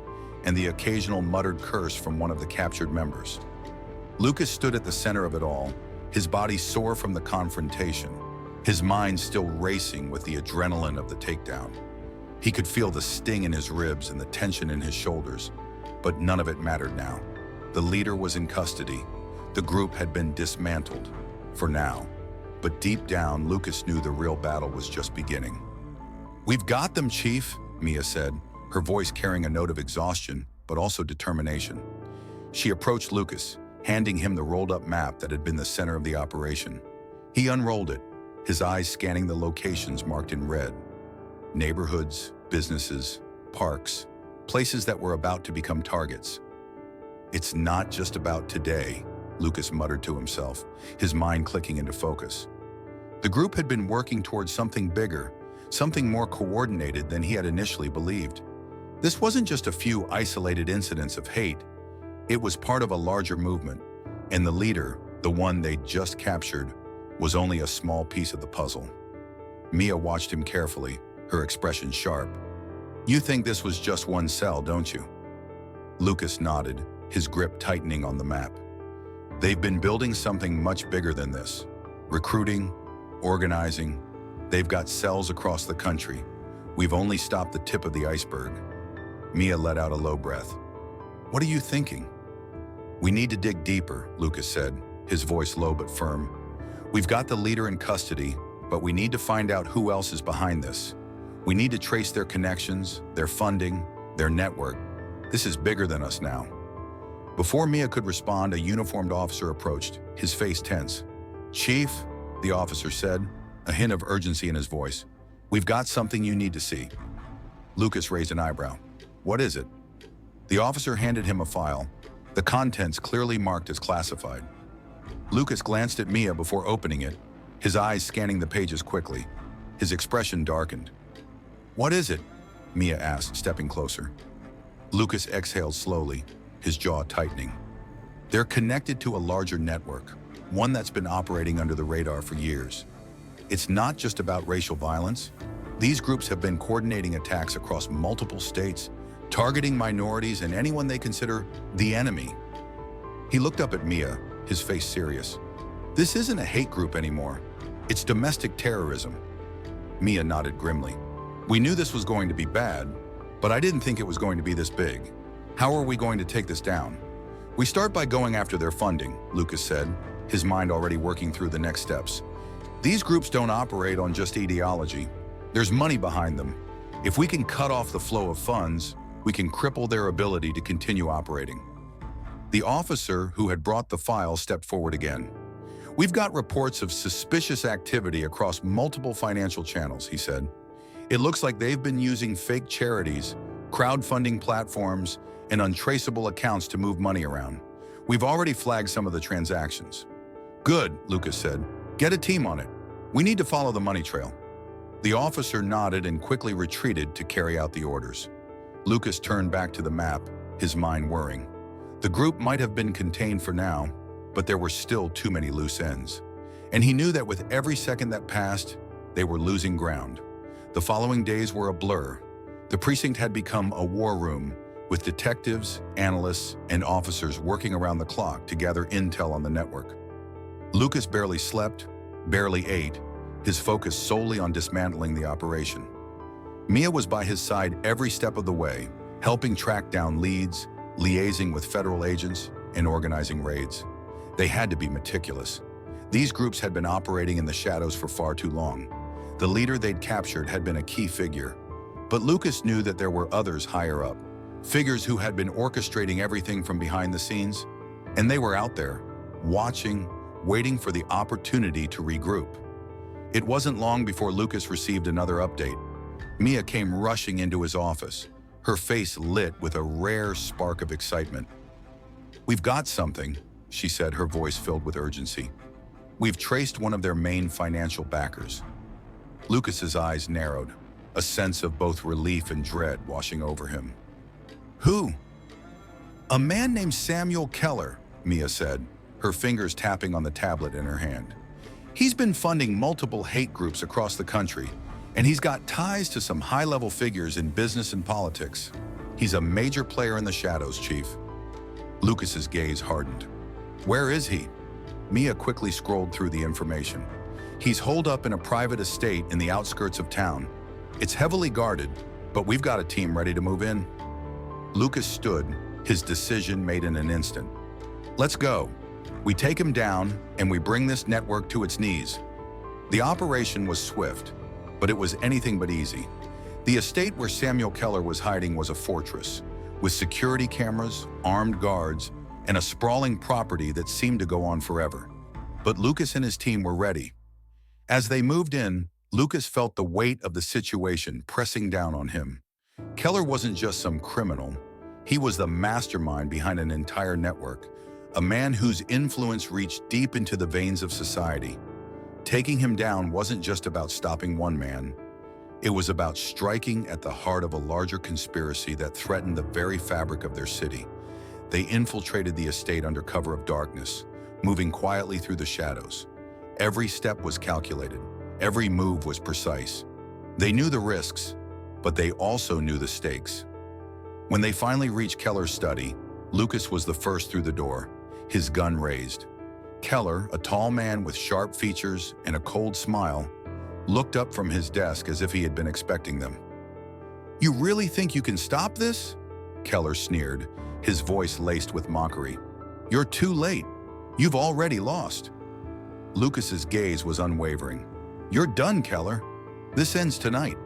and the occasional muttered curse from one of the captured members. Lucas stood at the center of it all, his body sore from the confrontation, his mind still racing with the adrenaline of the takedown. He could feel the sting in his ribs and the tension in his shoulders, but none of it mattered now. The leader was in custody. The group had been dismantled, for now. But deep down, Lucas knew the real battle was just beginning. "We've got them, Chief," Mia said, her voice carrying a note of exhaustion, but also determination. She approached Lucas, handing him the rolled-up map that had been the center of the operation. He unrolled it, his eyes scanning the locations marked in red. Neighborhoods, businesses, parks, places that were about to become targets. "It's not just about today," Lucas muttered to himself, his mind clicking into focus. The group had been working towards something bigger, something more coordinated than he had initially believed. This wasn't just a few isolated incidents of hate. It was part of a larger movement, and the leader, the one they'd just captured, was only a small piece of the puzzle. Mia watched him carefully, her expression sharp. "You think this was just one cell, don't you?" Lucas nodded, his grip tightening on the map. "They've been building something much bigger than this. Recruiting, organizing. They've got cells across the country. We've only stopped the tip of the iceberg." Mia let out a low breath. "What are you thinking?" "We need to dig deeper," Lucas said, his voice low but firm. "We've got the leader in custody, but we need to find out who else is behind this. We need to trace their connections, their funding, their network. This is bigger than us now." Before Mia could respond, a uniformed officer approached, his face tense. "Chief," the officer said, a hint of urgency in his voice, "we've got something you need to see." Lucas raised an eyebrow. "What is it?" The officer handed him a file, the contents clearly marked as classified. Lucas glanced at Mia before opening it, his eyes scanning the pages quickly. His expression darkened. "What is it?" Mia asked, stepping closer. Lucas exhaled slowly, his jaw tightening. "They're connected to a larger network, one that's been operating under the radar for years. It's not just about racial violence. These groups have been coordinating attacks across multiple states, targeting minorities and anyone they consider the enemy." He looked up at Mia, his face serious. "This isn't a hate group anymore. It's domestic terrorism." Mia nodded grimly. "We knew this was going to be bad, but I didn't think it was going to be this big. How are we going to take this down?" "We start by going after their funding," Lucas said, his mind already working through the next steps. "These groups don't operate on just ideology. There's money behind them. If we can cut off the flow of funds, we can cripple their ability to continue operating." The officer who had brought the file stepped forward again. "We've got reports of suspicious activity across multiple financial channels," he said. "It looks like they've been using fake charities, crowdfunding platforms, and untraceable accounts to move money around. We've already flagged some of the transactions." "Good," Lucas said. "Get a team on it. We need to follow the money trail." The officer nodded and quickly retreated to carry out the orders. Lucas turned back to the map, his mind whirring. The group might have been contained for now, but there were still too many loose ends. And he knew that with every second that passed, they were losing ground. The following days were a blur. The precinct had become a war room, with detectives, analysts, and officers working around the clock to gather intel on the network. Lucas barely slept, barely ate, his focus solely on dismantling the operation. Mia was by his side every step of the way, helping track down leads, liaising with federal agents, and organizing raids. They had to be meticulous. These groups had been operating in the shadows for far too long. The leader they'd captured had been a key figure. But Lucas knew that there were others higher up, figures who had been orchestrating everything from behind the scenes, and they were out there, watching, waiting for the opportunity to regroup. It wasn't long before Lucas received another update. Mia came rushing into his office, her face lit with a rare spark of excitement. "We've got something," she said, her voice filled with urgency. "We've traced one of their main financial backers." Lucas's eyes narrowed, a sense of both relief and dread washing over him. "Who?" "A man named Samuel Keller," Mia said, her fingers tapping on the tablet in her hand. "He's been funding multiple hate groups across the country, and he's got ties to some high-level figures in business and politics. He's a major player in the shadows, Chief." Lucas's gaze hardened. "Where is he?" Mia quickly scrolled through the information. "He's holed up in a private estate in the outskirts of town. It's heavily guarded, but we've got a team ready to move in." Lucas stood, his decision made in an instant. "Let's go. We take him down, and we bring this network to its knees." The operation was swift, but it was anything but easy. The estate where Samuel Keller was hiding was a fortress, with security cameras, armed guards, and a sprawling property that seemed to go on forever. But Lucas and his team were ready. As they moved in, Lucas felt the weight of the situation pressing down on him. Keller wasn't just some criminal. He was the mastermind behind an entire network, a man whose influence reached deep into the veins of society. Taking him down wasn't just about stopping one man. It was about striking at the heart of a larger conspiracy that threatened the very fabric of their city. They infiltrated the estate under cover of darkness, moving quietly through the shadows. Every step was calculated. Every move was precise. They knew the risks, but they also knew the stakes. When they finally reached Keller's study, Lucas was the first through the door, his gun raised. Keller, a tall man with sharp features and a cold smile, looked up from his desk as if he had been expecting them. "You really think you can stop this?" Keller sneered, his voice laced with mockery. "You're too late. You've already lost." Lucas's gaze was unwavering. "You're done, Keller. This ends tonight."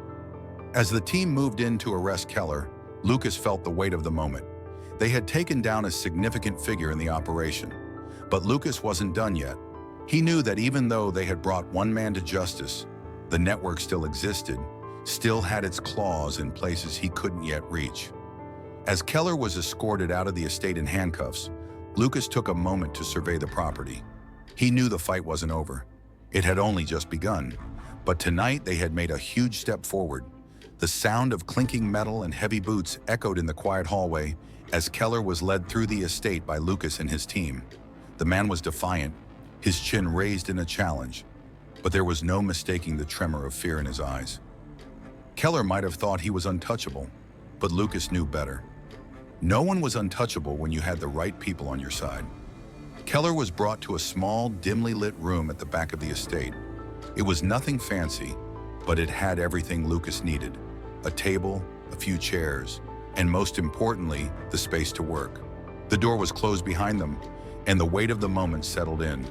As the team moved in to arrest Keller, Lucas felt the weight of the moment. They had taken down a significant figure in the operation. But Lucas wasn't done yet. He knew that even though they had brought one man to justice, the network still existed, still had its claws in places he couldn't yet reach. As Keller was escorted out of the estate in handcuffs, Lucas took a moment to survey the property. He knew the fight wasn't over. It had only just begun, but tonight they had made a huge step forward. The sound of clinking metal and heavy boots echoed in the quiet hallway as Keller was led through the estate by Lucas and his team. The man was defiant, his chin raised in a challenge, but there was no mistaking the tremor of fear in his eyes. Keller might have thought he was untouchable, but Lucas knew better. No one was untouchable when you had the right people on your side. Keller was brought to a small, dimly lit room at the back of the estate. It was nothing fancy, but it had everything Lucas needed: a table, a few chairs, and most importantly, the space to work. The door was closed behind them, and the weight of the moment settled in.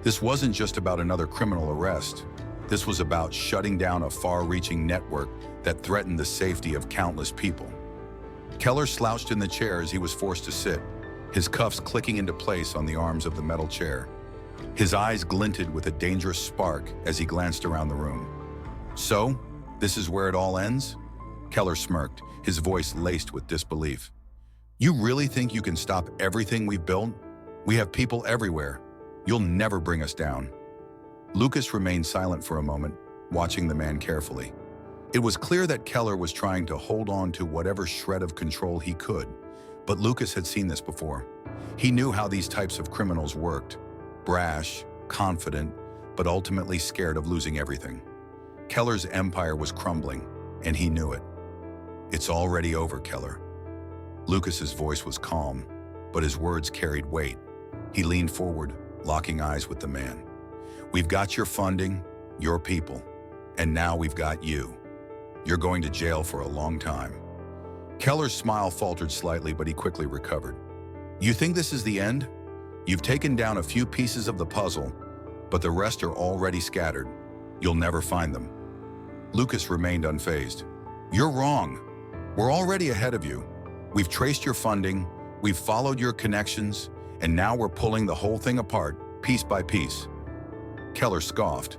This wasn't just about another criminal arrest. This was about shutting down a far-reaching network that threatened the safety of countless people. Keller slouched in the chair as he was forced to sit, his cuffs clicking into place on the arms of the metal chair. His eyes glinted with a dangerous spark as he glanced around the room. "So, this is where it all ends?" Keller smirked, his voice laced with disbelief. "You really think you can stop everything we've built? We have people everywhere. You'll never bring us down." Lucas remained silent for a moment, watching the man carefully. It was clear that Keller was trying to hold on to whatever shred of control he could, but Lucas had seen this before. He knew how these types of criminals worked: brash, confident, but ultimately scared of losing everything. Keller's empire was crumbling, and he knew it. "It's already over, Keller." Lucas's voice was calm, but his words carried weight. He leaned forward, locking eyes with the man. "We've got your funding, your people, and now we've got you. You're going to jail for a long time." Keller's smile faltered slightly, but he quickly recovered. "You think this is the end? You've taken down a few pieces of the puzzle, but the rest are already scattered. You'll never find them." Lucas remained unfazed. "You're wrong. We're already ahead of you. We've traced your funding, we've followed your connections, and now we're pulling the whole thing apart, piece by piece." Keller scoffed,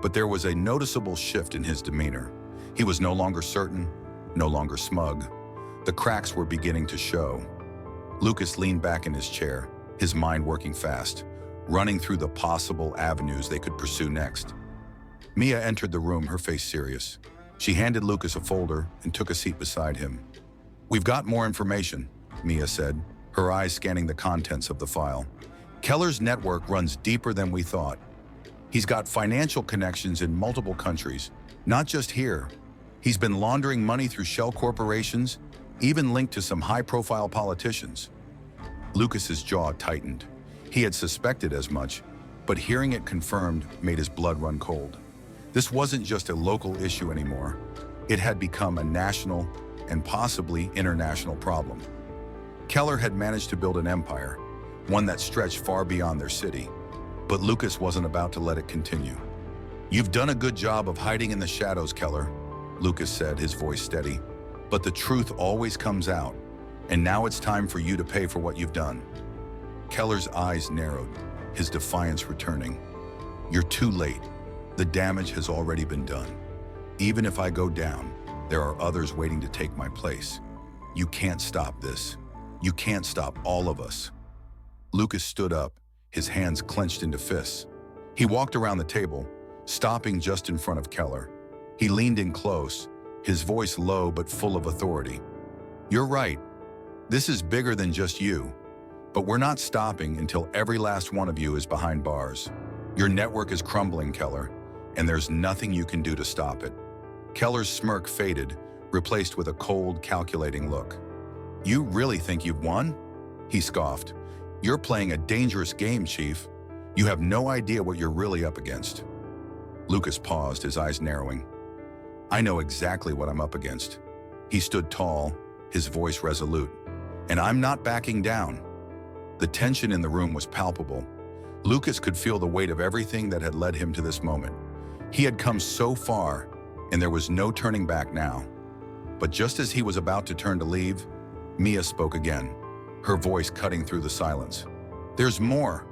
but there was a noticeable shift in his demeanor. He was no longer certain, no longer smug. The cracks were beginning to show. Lucas leaned back in his chair, his mind working fast, running through the possible avenues they could pursue next. Mia entered the room, her face serious. She handed Lucas a folder and took a seat beside him. "We've got more information," Mia said, her eyes scanning the contents of the file. "Keller's network runs deeper than we thought. He's got financial connections in multiple countries, not just here. He's been laundering money through shell corporations, even linked to some high-profile politicians." Lucas's jaw tightened. He had suspected as much, but hearing it confirmed made his blood run cold. This wasn't just a local issue anymore. It had become a national and possibly international problem. Keller had managed to build an empire, one that stretched far beyond their city. But Lucas wasn't about to let it continue. "You've done a good job of hiding in the shadows, Keller," Lucas said, his voice steady. "But the truth always comes out, and now it's time for you to pay for what you've done." Keller's eyes narrowed, his defiance returning. "You're too late. The damage has already been done. Even if I go down, there are others waiting to take my place. You can't stop this. You can't stop all of us." Lucas stood up, his hands clenched into fists. He walked around the table, stopping just in front of Keller. He leaned in close, his voice low but full of authority. "You're right. This is bigger than just you. But we're not stopping until every last one of you is behind bars. Your network is crumbling, Keller, and there's nothing you can do to stop it." Keller's smirk faded, replaced with a cold, calculating look. "You really think you've won?" He scoffed. "You're playing a dangerous game, Chief. You have no idea what you're really up against." Lucas paused, his eyes narrowing. "I know exactly what I'm up against." He stood tall, his voice resolute. "And I'm not backing down." The tension in the room was palpable. Lucas could feel the weight of everything that had led him to this moment. He had come so far, and there was no turning back now. But just as he was about to turn to leave, Mia spoke again, her voice cutting through the silence. "There's more."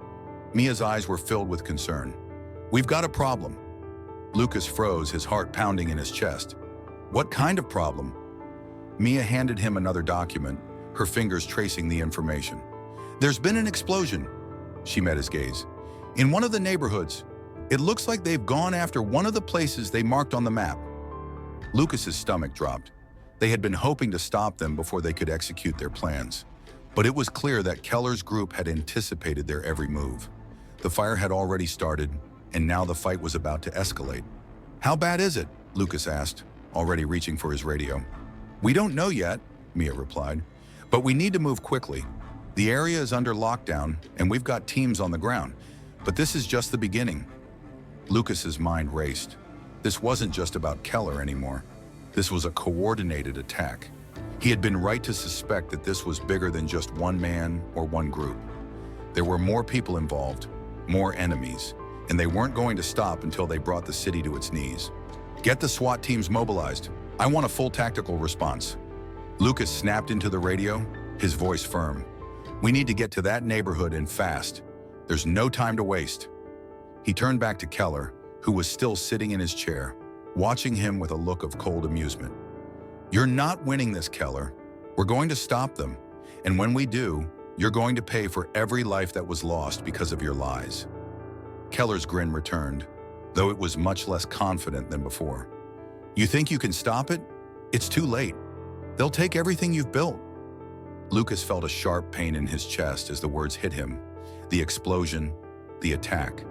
Mia's eyes were filled with concern. "We've got a problem." Lucas froze, his heart pounding in his chest. "What kind of problem?" Mia handed him another document, her fingers tracing the information. "There's been an explosion." She met his gaze. "In one of the neighborhoods. It looks like they've gone after one of the places they marked on the map. Lucas's stomach dropped. They had been hoping to stop them before they could execute their plans. But it was clear that Keller's group had anticipated their every move. The fire had already started, and now the fight was about to escalate. "How bad is it?" Lucas asked, already reaching for his radio. "We don't know yet," Mia replied, "but we need to move quickly. The area is under lockdown, and we've got teams on the ground, but this is just the beginning." Lucas's mind raced. This wasn't just about Keller anymore. This was a coordinated attack. He had been right to suspect that this was bigger than just one man or one group. There were more people involved, more enemies, and they weren't going to stop until they brought the city to its knees. "Get the SWAT teams mobilized. I want a full tactical response." Lucas snapped into the radio, his voice firm. "We need to get to that neighborhood and fast. There's no time to waste." He turned back to Keller, who was still sitting in his chair, watching him with a look of cold amusement. "You're not winning this, Keller. We're going to stop them, and when we do, you're going to pay for every life that was lost because of your lies." Keller's grin returned, though it was much less confident than before. "You think you can stop it? It's too late. They'll take everything you've built." Lucas felt a sharp pain in his chest as the words hit him. The explosion, the attack.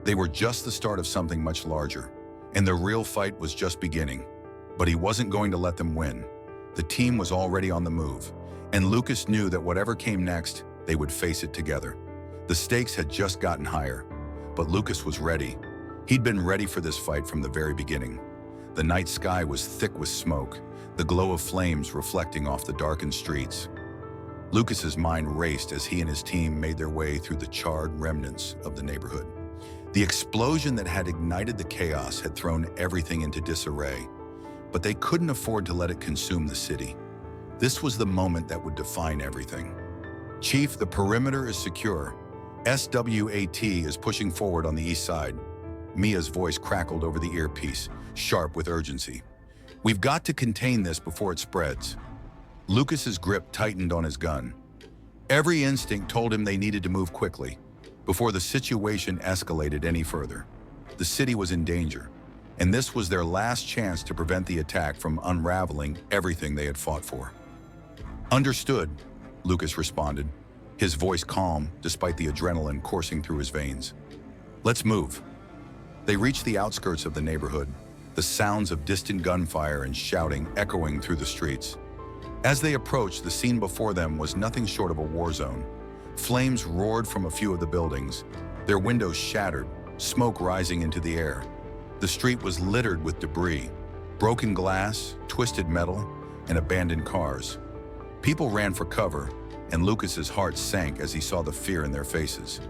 They were just the start of something much larger, and the real fight was just beginning. But he wasn't going to let them win. The team was already on the move, and Lucas knew that whatever came next, they would face it together. The stakes had just gotten higher, but Lucas was ready. He'd been ready for this fight from the very beginning. The night sky was thick with smoke, the glow of flames reflecting off the darkened streets. Lucas's mind raced as he and his team made their way through the charred remnants of the neighborhood. The explosion that had ignited the chaos had thrown everything into disarray, but they couldn't afford to let it consume the city. This was the moment that would define everything. "Chief, the perimeter is secure. SWAT is pushing forward on the east side." Mia's voice crackled over the earpiece, sharp with urgency. "We've got to contain this before it spreads." Lucas's grip tightened on his gun. Every instinct told him they needed to move quickly, before the situation escalated any further. The city was in danger, and this was their last chance to prevent the attack from unraveling everything they had fought for. "Understood," Lucas responded, his voice calm despite the adrenaline coursing through his veins. "Let's move." They reached the outskirts of the neighborhood, the sounds of distant gunfire and shouting echoing through the streets. As they approached, the scene before them was nothing short of a war zone. Flames roared from a few of the buildings, their windows shattered, smoke rising into the air. The street was littered with debris, broken glass, twisted metal, and abandoned cars. People ran for cover, and Lucas's heart sank as he saw the fear in their faces.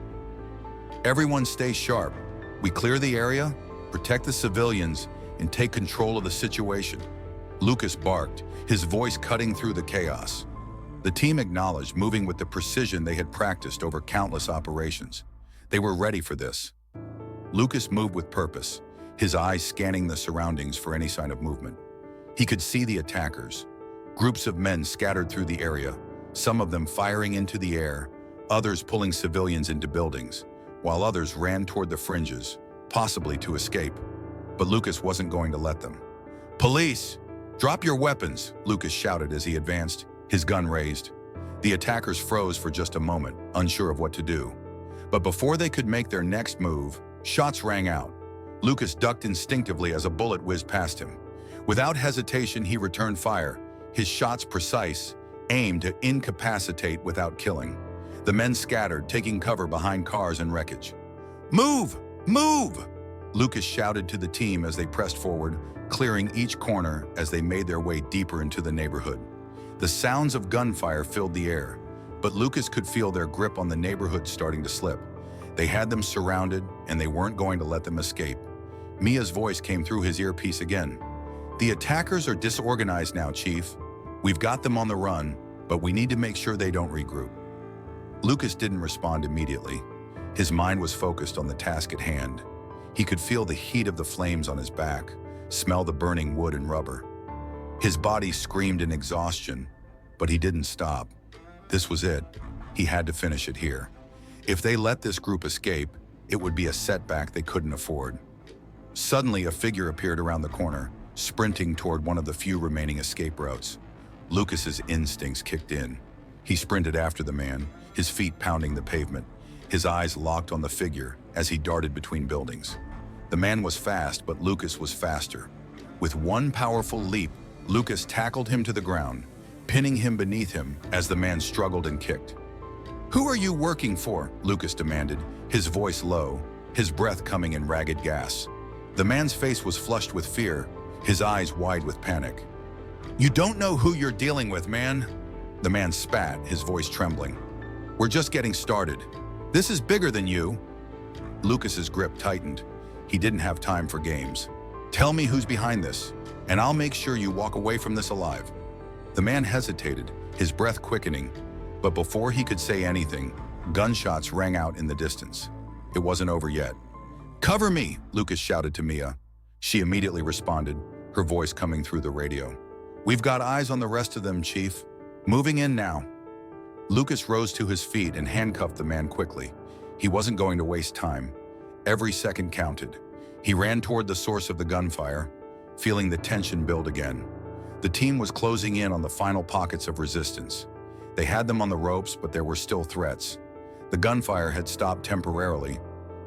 "Everyone stay sharp. We clear the area, protect the civilians, and take control of the situation." Lucas barked, his voice cutting through the chaos. The team acknowledged, moving with the precision they had practiced over countless operations. They were ready for this. Lucas moved with purpose, his eyes scanning the surroundings for any sign of movement. He could see the attackers, groups of men scattered through the area, some of them firing into the air, others pulling civilians into buildings, while others ran toward the fringes, possibly to escape. But Lucas wasn't going to let them. "Police! Drop your weapons!" Lucas shouted as he advanced, his gun raised. The attackers froze for just a moment, unsure of what to do. But before they could make their next move, shots rang out. Lucas ducked instinctively as a bullet whizzed past him. Without hesitation, he returned fire, his shots precise, aimed to incapacitate without killing. The men scattered, taking cover behind cars and wreckage. "Move! Move!" Lucas shouted to the team as they pressed forward, clearing each corner as they made their way deeper into the neighborhood. The sounds of gunfire filled the air, but Lucas could feel their grip on the neighborhood starting to slip. They had them surrounded, and they weren't going to let them escape. Mia's voice came through his earpiece again. "The attackers are disorganized now, Chief. We've got them on the run, but we need to make sure they don't regroup." Lucas didn't respond immediately. His mind was focused on the task at hand. He could feel the heat of the flames on his back, smell the burning wood and rubber. His body screamed in exhaustion, but he didn't stop. This was it. He had to finish it here. If they let this group escape, it would be a setback they couldn't afford. Suddenly, a figure appeared around the corner, sprinting toward one of the few remaining escape routes. Lucas's instincts kicked in. He sprinted after the man, his feet pounding the pavement, his eyes locked on the figure as he darted between buildings. The man was fast, but Lucas was faster. With one powerful leap, Lucas tackled him to the ground, pinning him beneath him as the man struggled and kicked. "Who are you working for?" Lucas demanded, his voice low, his breath coming in ragged gasps. The man's face was flushed with fear, his eyes wide with panic. "You don't know who you're dealing with, man." The man spat, his voice trembling. "We're just getting started. This is bigger than you." Lucas's grip tightened. He didn't have time for games. "Tell me who's behind this, and I'll make sure you walk away from this alive." The man hesitated, his breath quickening, but before he could say anything, gunshots rang out in the distance. It wasn't over yet. "Cover me," Lucas shouted to Mia. She immediately responded, her voice coming through the radio. "We've got eyes on the rest of them, Chief. Moving in now." Lucas rose to his feet and handcuffed the man quickly. He wasn't going to waste time. Every second counted. He ran toward the source of the gunfire, feeling the tension build again. The team was closing in on the final pockets of resistance. They had them on the ropes, but there were still threats. The gunfire had stopped temporarily,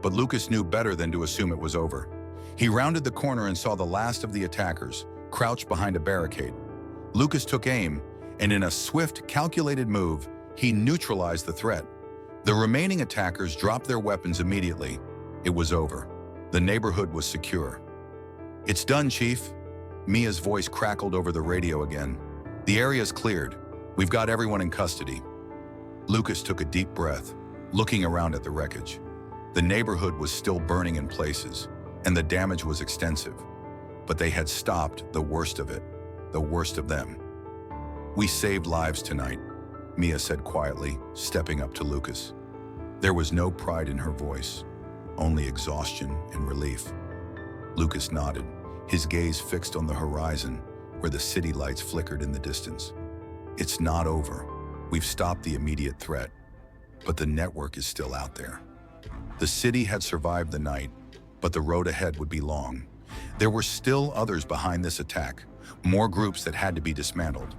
but Lucas knew better than to assume it was over. He rounded the corner and saw the last of the attackers, crouched behind a barricade. Lucas took aim, and in a swift, calculated move, he neutralized the threat. The remaining attackers dropped their weapons immediately. It was over. The neighborhood was secure. "It's done, Chief." Mia's voice crackled over the radio again. "The area's cleared. We've got everyone in custody." Lucas took a deep breath, looking around at the wreckage. The neighborhood was still burning in places, and the damage was extensive. But they had stopped the worst of it, the worst of them. "We saved lives tonight," Mia said quietly, stepping up to Lucas. There was no pride in her voice, only exhaustion and relief. Lucas nodded, his gaze fixed on the horizon where the city lights flickered in the distance. "It's not over. We've stopped the immediate threat, but the network is still out there." The city had survived the night, but the road ahead would be long. There were still others behind this attack, more groups that had to be dismantled.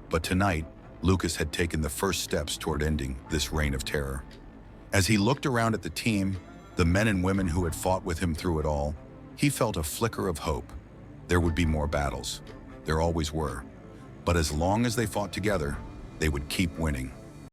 But tonight, Lucas had taken the first steps toward ending this reign of terror. As he looked around at the team, the men and women who had fought with him through it all, he felt a flicker of hope. There would be more battles. There always were. But as long as they fought together, they would keep winning.